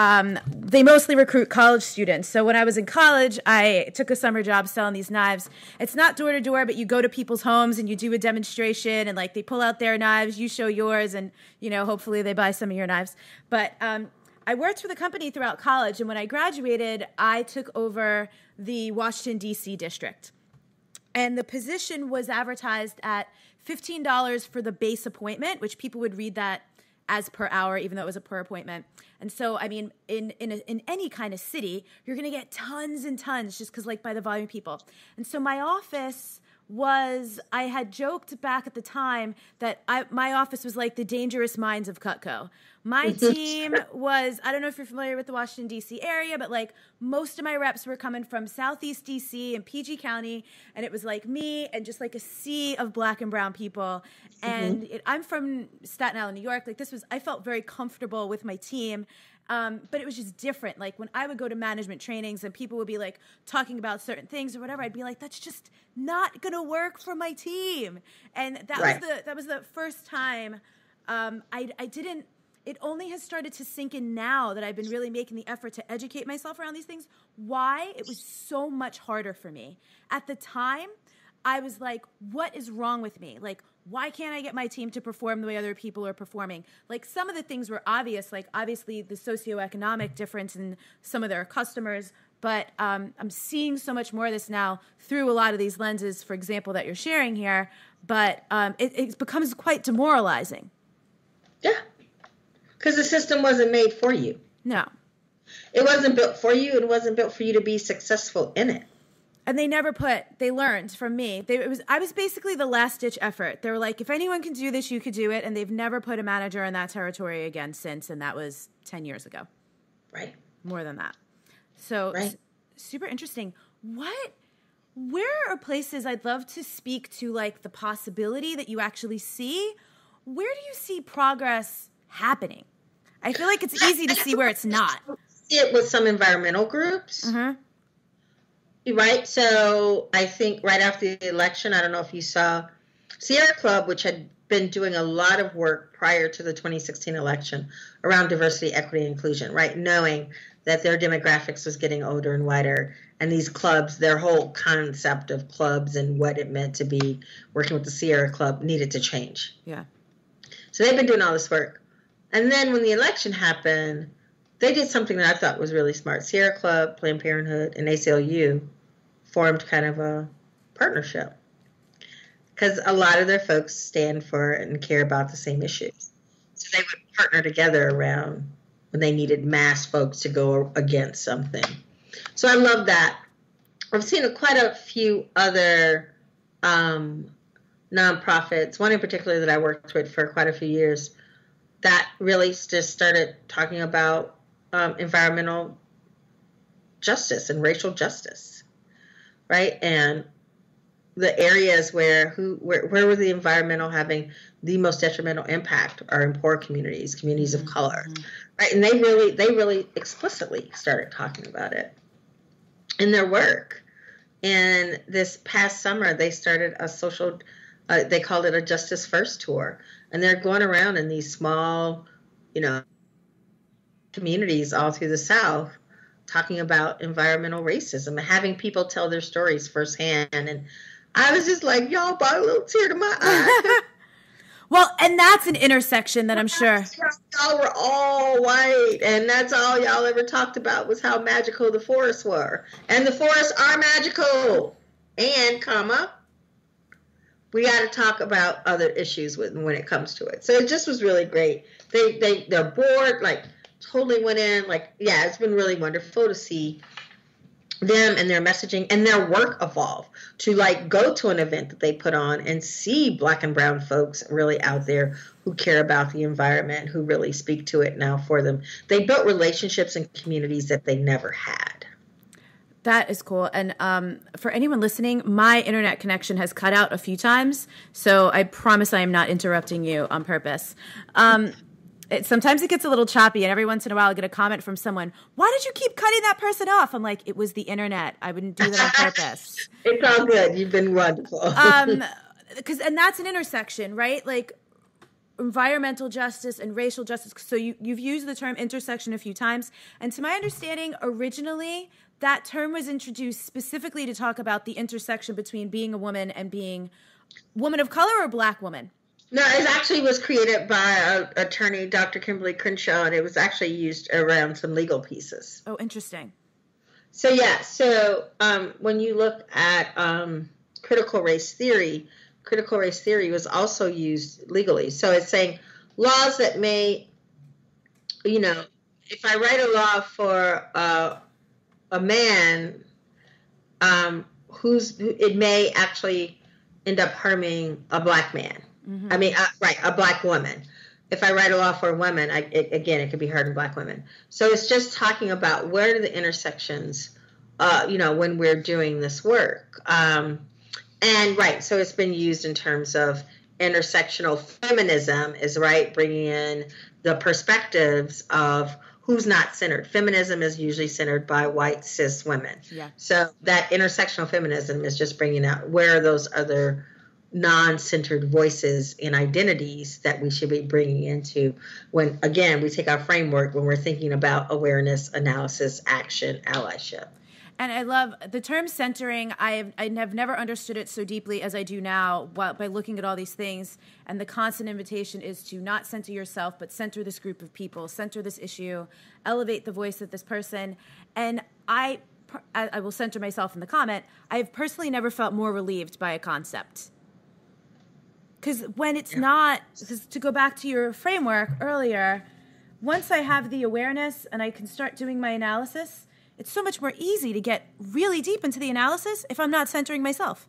They mostly recruit college students. So when I was in college, I took a summer job selling these knives. It's not door to door, but you go to people's homes and you do a demonstration, and like they pull out their knives, you show yours, and hopefully they buy some of your knives. But I worked for the company throughout college, and when I graduated, I took over the Washington, D.C. district. And the position was advertised at $15 for the base appointment, which people would read that as per hour, even though it was a per appointment. And so, I mean, in any kind of city, you're going to get tons and tons just because, like, by the volume of people. And so my office I had joked back at the time that my office was like the dangerous minds of Cutco. My team was, I don't know if you're familiar with the Washington, D.C. area, but like most of my reps were coming from Southeast D.C. and PG County, and it was like me and just like a sea of black and brown people. And I'm from Staten Island, New York. Like I felt very comfortable with my team. But it was just different. Like when I would go to management trainings and people would be like talking about certain things or whatever, I'd be like, that's just not going to work for my team. And that was the first time it only has started to sink in now that I've been really making the effort to educate myself around these things. Why? It was so much harder for me. At the time, I was like, what is wrong with me? Like, why can't I get my team to perform the way other people are performing? Like, some of the things were obvious, like obviously the socioeconomic difference in some of their customers, but I'm seeing so much more of this now through a lot of these lenses, for example, that you're sharing here, but it becomes quite demoralizing. Yeah, because the system wasn't made for you. No. It wasn't built for you. It wasn't built for you to be successful in it. And they learned from me. I was basically the last ditch effort. They were like, if anyone can do this, you could do it. And they've never put a manager in that territory again since. And that was 10 years ago. Right. More than that. So super interesting. Where are places I'd love to speak to, like the possibility that you actually see? Where do you see progress happening? I feel like it's easy to see where it's not. See it with some environmental groups. Mm-hmm. Right. So I think right after the election, I don't know if you saw Sierra Club, which had been doing a lot of work prior to the 2016 election around diversity, equity, and inclusion, right? Knowing that their demographics was getting older and wider. And these clubs, their whole concept of clubs and what it meant to be working with the Sierra Club needed to change. Yeah. So they've been doing all this work. And then when the election happened, they did something that I thought was really smart. Sierra Club, Planned Parenthood, and ACLU formed kind of a partnership because a lot of their folks stand for and care about the same issues. So they would partner together around when they needed mass folks to go against something. So I love that. I've seen quite a few other nonprofits, one in particular that I worked with for quite a few years, that really just started talking about environmental justice and racial justice. Right, and the areas where were the environmental having the most detrimental impact are in poor communities of color, right? And they really explicitly started talking about it in their work. And this past summer, they started a social, they called it a Justice First tour, and they're going around in these small, communities all through the South, talking about environmental racism and having people tell their stories firsthand. And I was just like, y'all brought a little tear to my eye. Well, and that's an intersection that I'm sure. Y'all were all white, and that's all y'all ever talked about was how magical the forests were. And the forests are magical. And, we got to talk about other issues when it comes to it. So it just was really great. Their board, totally went in, it's been really wonderful to see them and their messaging and their work evolve to go to an event that they put on and see Black and brown folks really out there who care about the environment, who really speak to it now for them. They built relationships and communities that they never had. That is cool. And for anyone listening, my internet connection has cut out a few times, so I promise I am not interrupting you on purpose. Sometimes it gets a little choppy, and every once in a while I get a comment from someone, why did you keep cutting that person off? I'm like, it was the internet. I wouldn't do that on purpose. It's all good. You've been wonderful. And that's an intersection, right? Environmental justice and racial justice. So you've used the term intersection a few times. And to my understanding, originally, that term was introduced specifically to talk about the intersection between being a woman and being a woman of color or Black woman. No, it actually was created by attorney Dr. Kimberly Crenshaw, and it was actually used around some legal pieces. Oh, interesting. So, when you look at critical race theory was also used legally. So it's saying laws that may, if I write a law for a man, it may actually end up harming a Black man. Mm-hmm. A Black woman. If I write a law for a woman, it could be hurting Black women. So it's just talking about where are the intersections, when we're doing this work. So it's been used in terms of intersectional feminism is bringing in the perspectives of who's not centered. Feminism is usually centered by white cis women. Yeah. So that intersectional feminism is just bringing out where are those other non-centered voices and identities that we should be bringing into when, again, we take our framework when we're thinking about awareness, analysis, action, allyship. And I love the term centering. I have never understood it so deeply as I do now by looking at all these things. And the constant invitation is to not center yourself, but center this group of people, center this issue, elevate the voice of this person. And I will center myself in the comment. I've personally never felt more relieved by a concept. Because when it's not, because to go back to your framework earlier, once I have the awareness and I can start doing my analysis, it's so much more easy to get really deep into the analysis if I'm not centering myself.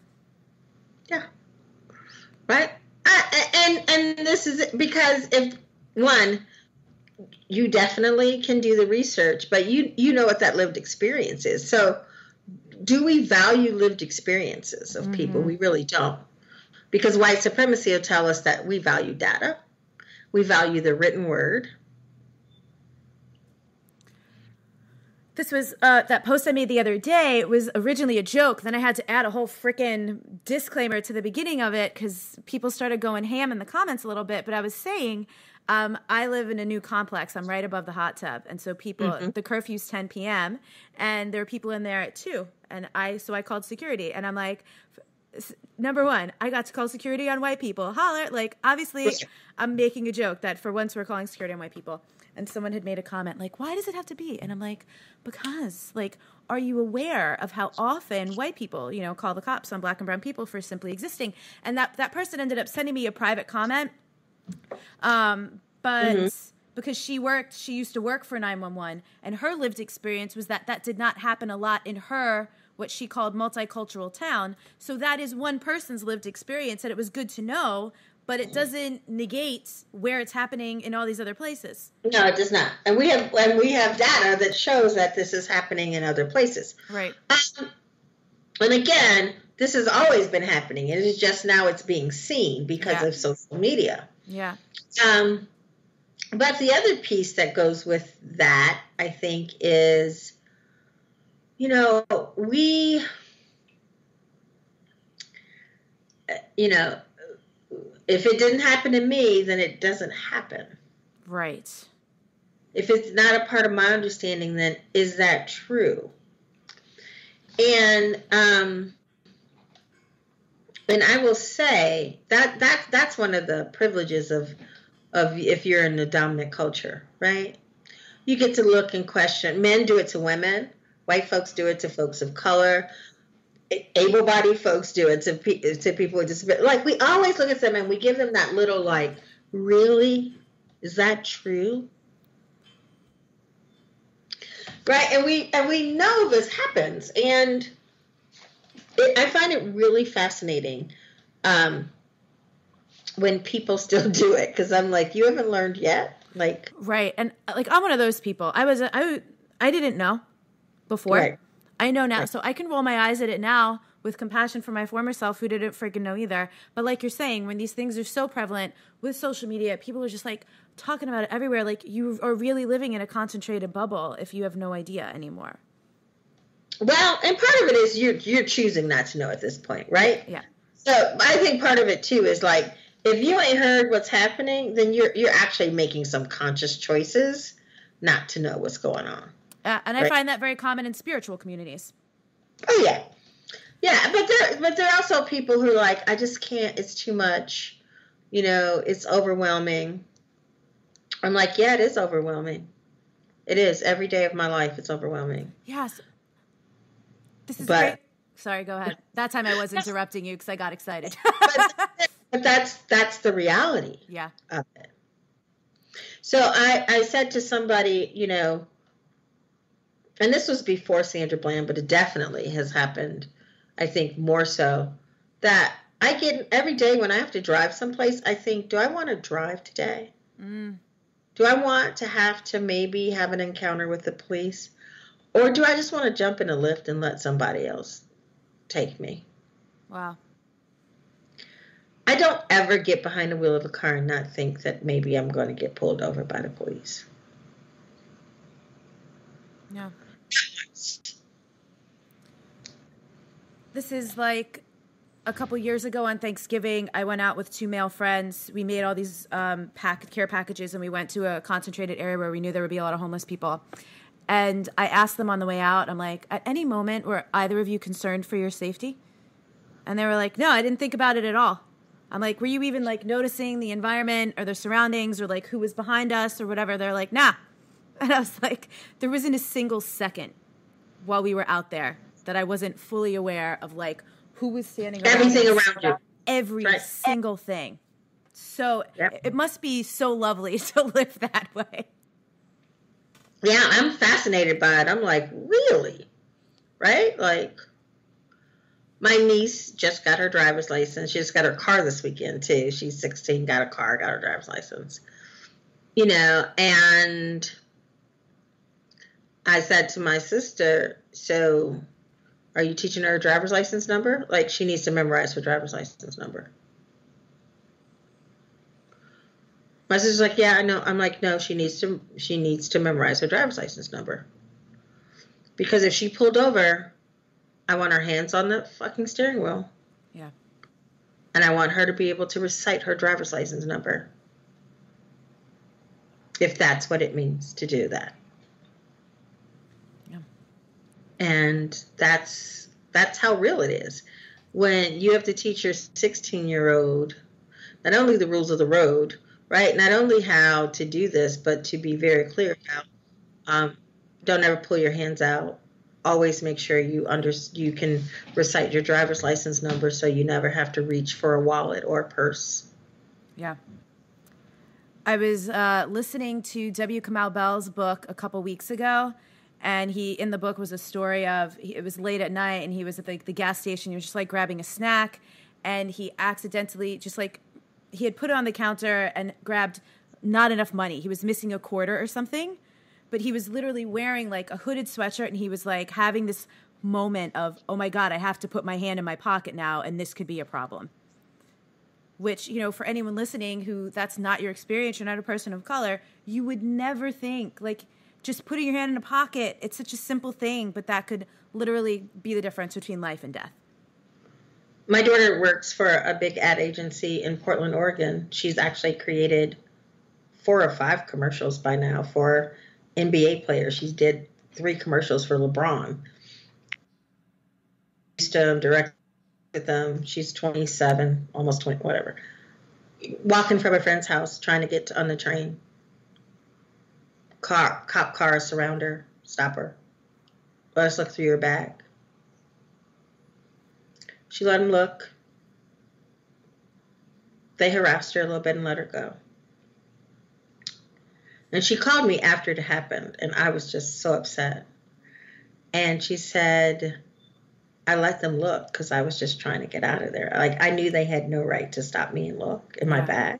Yeah. Right. And this is because if one, you definitely can do the research, but you know what that lived experience is. So do we value lived experiences of people? We really don't. Because white supremacy will tell us that we value data. We value the written word. This was that post I made the other day. It was originally a joke. Then I had to add a whole freaking disclaimer to the beginning of it because people started going ham in the comments a little bit. But I was saying I live in a new complex. I'm right above the hot tub. And so people, the curfew's 10 p.m. and there are people in there at 2. And so I called security. And I'm like, number one, I got to call security on white people. Holler. Like, obviously, I'm making a joke that for once we're calling security on white people. And someone had made a comment like, why does it have to be? And I'm like, because, like, are you aware of how often white people, call the cops on black and brown people for simply existing? And that person ended up sending me a private comment. But because she used to work for 911, and her lived experience was that did not happen a lot in her, what she called multicultural town. So that is one person's lived experience, and it was good to know, but it doesn't negate where it's happening in all these other places. No, it does not. And we have data that shows that this is happening in other places. Right. And again, this has always been happening. It is just now it's being seen because of social media. Yeah. But the other piece that goes with that, I think, is, if it didn't happen to me, then it doesn't happen. Right. If it's not a part of my understanding, then is that true? And I will say that's one of the privileges of if you're in the dominant culture, right? You get to look and question. Men do it to women. White folks do it to folks of color. Able-bodied folks do it to people with disabilities. Like, we always look at them and we give them that little, like, really? Is that true? Right? And we know this happens. And I find it really fascinating when people still do it, because I'm like, you haven't learned yet? Like, right. And like, I'm one of those people. I didn't know before. Right. I know now. Right. So I can roll my eyes at it now with compassion for my former self who didn't freaking know either. But like you're saying, when these things are so prevalent with social media, people are just like talking about it everywhere. Like, you are really living in a concentrated bubble if you have no idea anymore. Well, and part of it is you're choosing not to know at this point, right? Yeah. So I think part of it too is like, if you ain't heard what's happening, then you're actually making some conscious choices not to know what's going on. And I find that very common in spiritual communities. Oh yeah, yeah. But there are also people who are like, I just can't. It's too much. It's overwhelming. I'm like, yeah, it is overwhelming. It is. Every day of my life, it's overwhelming. Yes. This is great. Sorry, go ahead. That time I was interrupting you because I got excited. but that's the reality. Yeah. Of it. So I said to somebody, and this was before Sandra Bland, but it definitely has happened, I think more so, that I get every day when I have to drive someplace, I think, do I want to drive today? Do I want to have to maybe have an encounter with the police? Or do I just want to jump in a Lyft and let somebody else take me? Wow. I don't ever get behind the wheel of a car and not think that maybe I'm going to get pulled over by the police. No. This is like a couple years ago on Thanksgiving. I went out with 2 male friends. We made all these care packages, and we went to a concentrated area where we knew there would be a lot of homeless people. And I asked them on the way out, I'm like, at any moment were either of you concerned for your safety? And they were like, no, I didn't think about it at all. I'm like, were you even like noticing the environment or the surroundings or like who was behind us or whatever? They're like, nah. And I was like, there wasn't a single second while we were out there that I wasn't fully aware of like who was standing around Everything us, around you. every Right. single thing. So Yep. it must be so lovely to live that way. Yeah, I'm fascinated by it. I'm like, really? Right? Like, my niece just got her driver's license. She just got her car this weekend, too. She's 16, got a car, got her driver's license. You know, and I said to my sister, so are you teaching her a driver's license number? Like, she needs to memorize her driver's license number. My sister's like, yeah, I know. I'm like, no, she needs to memorize her driver's license number. Because if she pulled over, I want her hands on the fucking steering wheel. Yeah. And I want her to be able to recite her driver's license number. If that's what it means to do that. Yeah. And that's how real it is. When you have to teach your 16-year-old not only the rules of the road, right? Not only how to do this, but to be very clear about don't ever pull your hands out. Always make sure you can recite your driver's license number so you never have to reach for a wallet or a purse. Yeah. I was listening to W. Kamau Bell's book a couple weeks ago, and in the book was a story of, it was late at night, and he was at the gas station. He was just like grabbing a snack, and he accidentally he had put it on the counter and grabbed not enough money. He was missing a quarter or something, but he was literally wearing like a hooded sweatshirt, and he was like having this moment of, oh my God, I have to put my hand in my pocket now, and this could be a problem. Which, you know, for anyone listening who that's not your experience, you're not a person of color, you would never think, like, just putting your hand in a pocket, it's such a simple thing, but that could literally be the difference between life and death. My daughter works for a big ad agency in Portland, Oregon. She's actually created 4 or 5 commercials by now for NBA players. She did 3 commercials for LeBron. Used to direct them. She's 27, almost 20, whatever. Walking from a friend's house, trying to get on the train. Cop cars surround her, stop her. Let us look through your bag. She let him look. They harassed her a little bit and let her go. And she called me after it happened, and I was just so upset. And she said, I let them look because I was just trying to get out of there. Like, I knew they had no right to stop me and look in my bag.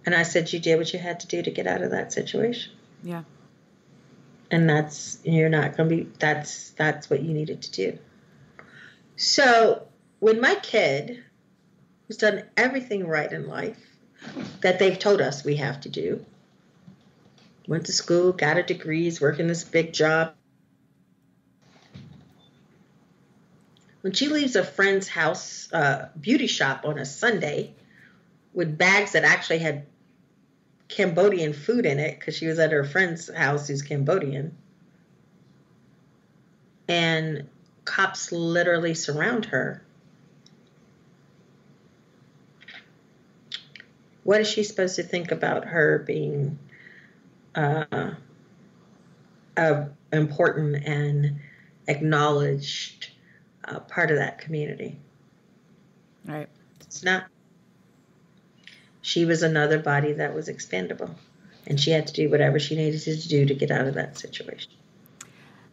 And I said, you did what you had to do to get out of that situation. Yeah. And that's what you needed to do. So when my kid, who's done everything right in life that they've told us we have to do, went to school, got a degree, is working this big job. When she leaves a friend's house, beauty shop on a Sunday with bags that actually had Cambodian food in it because she was at her friend's house who's Cambodian, and cops literally surround her. What is she supposed to think about her being important and acknowledged part of that community? Right. It's not. She was another body that was expendable, and she had to do whatever she needed to do to get out of that situation.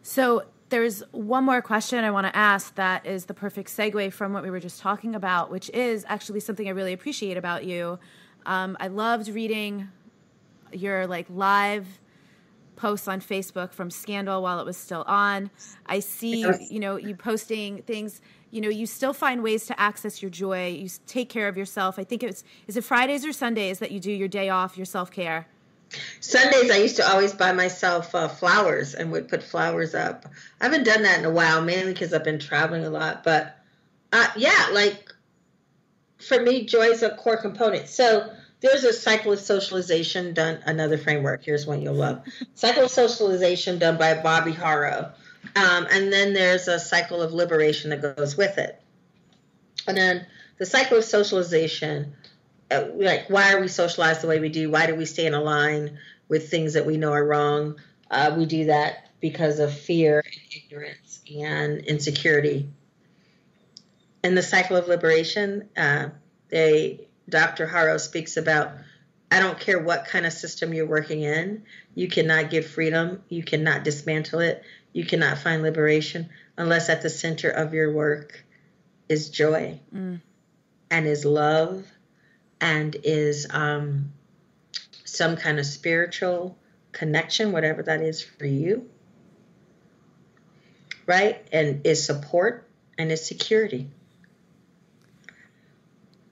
So there's one more question I want to ask that is the perfect segue from what we were just talking about, which is actually something I really appreciate about you. I loved reading your live posts on Facebook from Scandal while it was still on. I see, you posting things, you still find ways to access your joy. You take care of yourself. I think is it Fridays or Sundays that you do your day off, your self-care? Sundays, I used to always buy myself flowers and would put flowers up. I haven't done that in a while, mainly because I've been traveling a lot. But for me, joy is a core component. So there's a cycle of socialization done, another framework. Here's one you'll love. Cycle of socialization done by Bobby Harrow. And then there's a cycle of liberation that goes with it. And then the cycle of socialization, like why are we socialized the way we do? Why do we stay in a line with things that we know are wrong? We do that because of fear and ignorance and insecurity. In the cycle of liberation, Dr. Harrow speaks about, I don't care what kind of system you're working in, you cannot get freedom, you cannot dismantle it, you cannot find liberation unless at the center of your work is joy and is love and is some kind of spiritual connection, whatever that is for you, right? And is support and is security.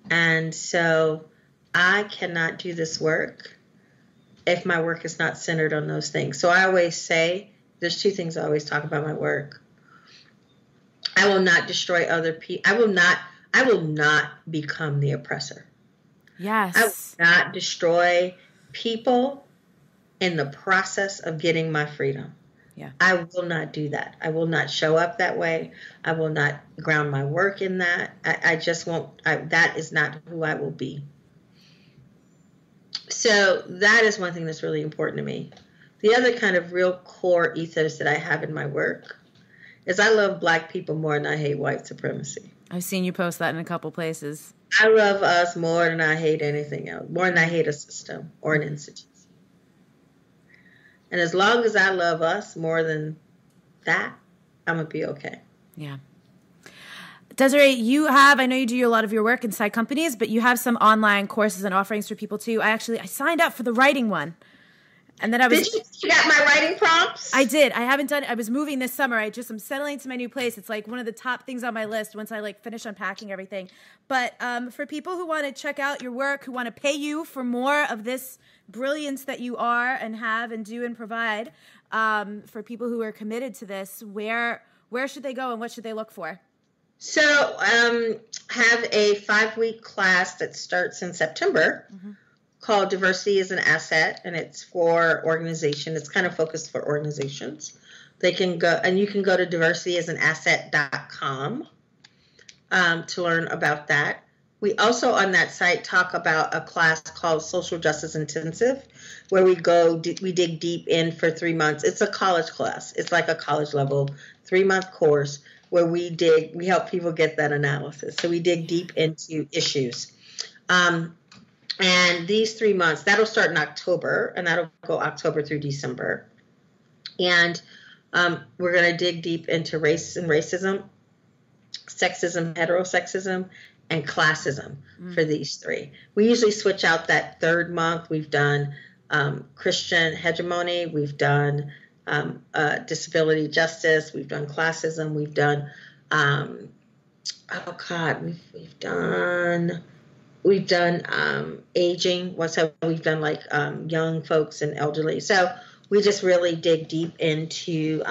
And so I cannot do this work if my work is not centered on those things. So I always say, there's two things I always talk about my work. I will not destroy other people. I will not become the oppressor. Yes. I will not destroy people in the process of getting my freedom. Yeah. I will not do that. I will not show up that way. I will not ground my work in that. I just won't. That is not who I will be. So that is one thing that's really important to me. The other kind of real core ethos that I have in my work is I love Black people more than I hate white supremacy. I've seen you post that in a couple places. I love us more than I hate anything else, more than I hate a system or an institution. And as long as I love us more than that, I'm going to be okay. Yeah. Desiree, I know you do a lot of your work inside companies, but you have some online courses and offerings for people too. I signed up for the writing one. And then Did you got my writing prompts? I did. I haven't done it. I was moving this summer. I'm settling to my new place. It's like one of the top things on my list once I finish unpacking everything. But for people who want to check out your work, who want to pay you for more of this brilliance that you are and have and do and provide, for people who are committed to this, where should they go and what should they look for? So have a 5-week class that starts in September. Called Diversity is an Asset, and it's for organization. It's kind of focused for organizations. They can go, and you can go to diversityasanasset.com to learn about that. We also on that site talk about a class called Social Justice Intensive, where we dig deep in for 3 months. It's a college class. It's like a college level 3-month course where we help people get that analysis. So we dig deep into issues. And these 3 months, that'll start in October, and that'll go October through December. And we're going to dig deep into race and racism, sexism, heterosexism, and classism for these 3. We usually switch out that 3rd month. We've done Christian hegemony. We've done disability justice. We've done classism. We've done, We've done aging. We've done young folks and elderly. So we just really dig deep into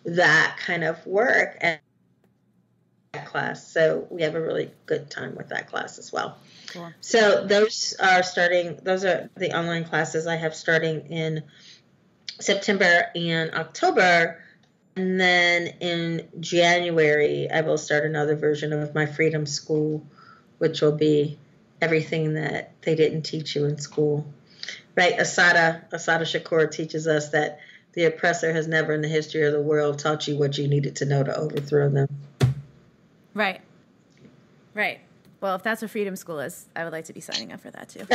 that kind of work and that class. So we have a really good time with that class as well. Cool. So those are the online classes I have starting in September and October. And then in January, I will start another version of my Freedom School, which will be everything that they didn't teach you in school, right? Assata Shakur teaches us that the oppressor has never in the history of the world taught you what you needed to know to overthrow them. Right. Well, if that's what Freedom School is, I would like to be signing up for that too.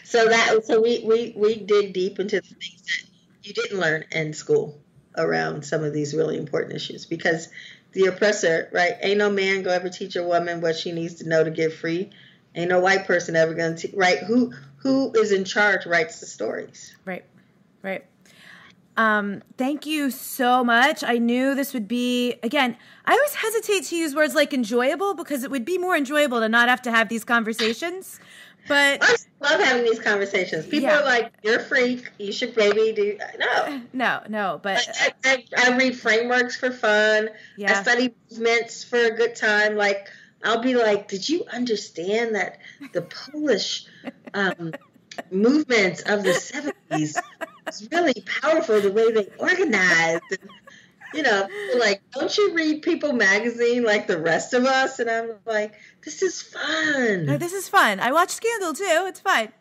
So we dig deep into the things that you didn't learn in school around some of these really important issues, because the oppressor, right? Ain't no man go ever teach a woman what she needs to know to get free. Ain't no white person ever going to, right? Who is in charge writes the stories. Right. Thank you so much. I knew this would be, again, I always hesitate to use words like enjoyable because it would be more enjoyable to not have to have these conversations. But I love having these conversations. People are like, you're a freak. You should maybe do. No. But I read frameworks for fun. Yeah. I study movements for a good time. Like, I'll be like, did you understand that the Polish movements of the 70s. It's really powerful the way they organized. And, like, don't you read People magazine like the rest of us? And I'm like, this is fun. No, this is fun. I watch Scandal too. It's fine.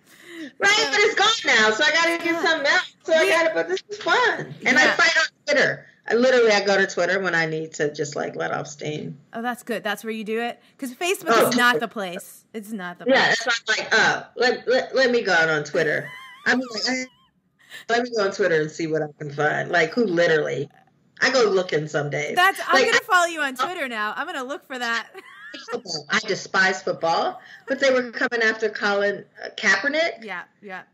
Right, but it's gone now, so I got to get something else. But this is fun. And I fight on Twitter. I go to Twitter when I need to just like let off steam. Oh, that's good. That's where you do it? Because Facebook is not the place. It's not the place. Yeah, it's like, let me go out on Twitter. I'm like, let me go on Twitter and see what I can find. Like, who literally? I go looking some days. I'm going to follow you on Twitter now. I'm going to look for that. I despise football, but they were coming after Colin Kaepernick. Yeah.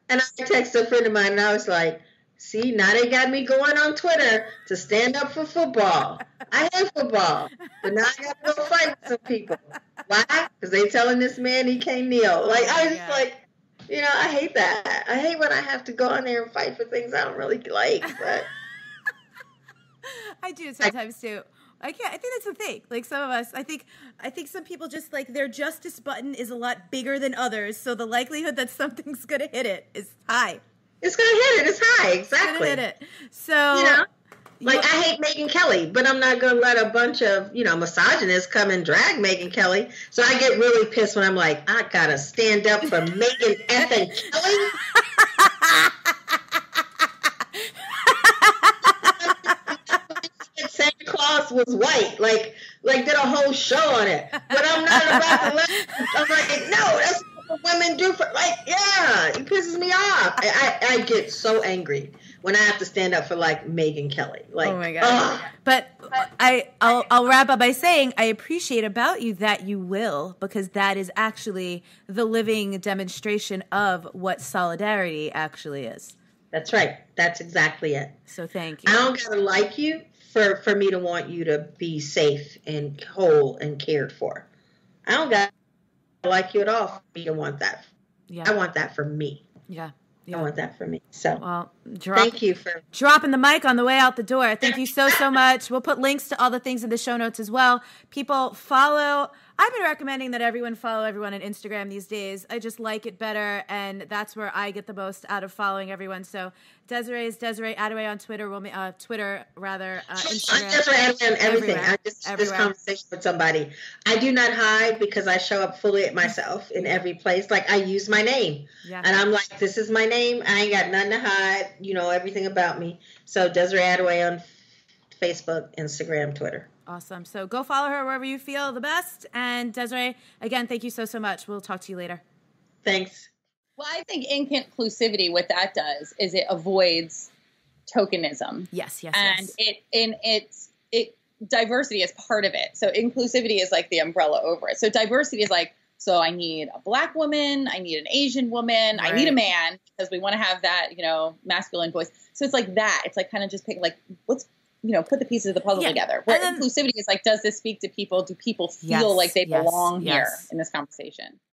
And I texted a friend of mine, and I was like, see, now they got me going on Twitter to stand up for football. I hate football, but now I got to go fight with some people. Why? Because they telling this man he can't kneel. Like, I was just like, I hate that. I hate when I have to go on there and fight for things I don't really like. But I do sometimes too. I think that's the thing. Like some of us, I think some people just like their justice button is a lot bigger than others. So the likelihood that something's going to hit it is high. It's going to hit it. It's high. Exactly. It's going to hit it. So, I hate Megyn Kelly, but I'm not going to let a bunch of, misogynists come and drag Megyn Kelly. So I get really pissed when I'm like, I got to stand up for Megyn effing Kelly. Santa Claus was white, like did a whole show on it. But I'm not about to let. I'm like, no, that's what women do for. Like, yeah, it pisses me off. I get so angry when I have to stand up for like Megyn Kelly. Like, oh my god! But I'll wrap up by saying I appreciate about you that you will, because that is actually the living demonstration of what solidarity actually is. That's right. That's exactly it. So thank you. I don't gotta like you for me to want you to be safe and whole and cared for. I don't gotta like you at all for me to want that. Yeah. I want that for me. Yeah. I want that for me. So thank you for dropping the mic on the way out the door. Thank you so much. We'll put links to all the things in the show notes as well. People follow. I've been recommending that everyone follow everyone on Instagram these days. I just like it better, and that's where I get the most out of following everyone. So Desiree is Desiree Adaway on Twitter. Instagram. I'm Desiree Adaway on everything. I just had this conversation with somebody. I do not hide because I show up fully at myself in every place. Like, I use my name. Yeah. And I'm like, this is my name. I ain't got nothing to hide. Everything about me. So Desiree Adaway on Facebook, Instagram, Twitter. Awesome. So go follow her wherever you feel the best. And Desiree, again, thank you so much. We'll talk to you later. Thanks. Well, I think inclusivity, what that does is it avoids tokenism. Yes. And diversity is part of it. So inclusivity is like the umbrella over it. So diversity is like, so I need a Black woman, I need an Asian woman, right. I need a man, because we want to have that, masculine voice. So it's like that. It's like kind of just pick, like, let's, put the pieces of the puzzle together. Where inclusivity is like, does this speak to people? Do people feel like they belong here in this conversation?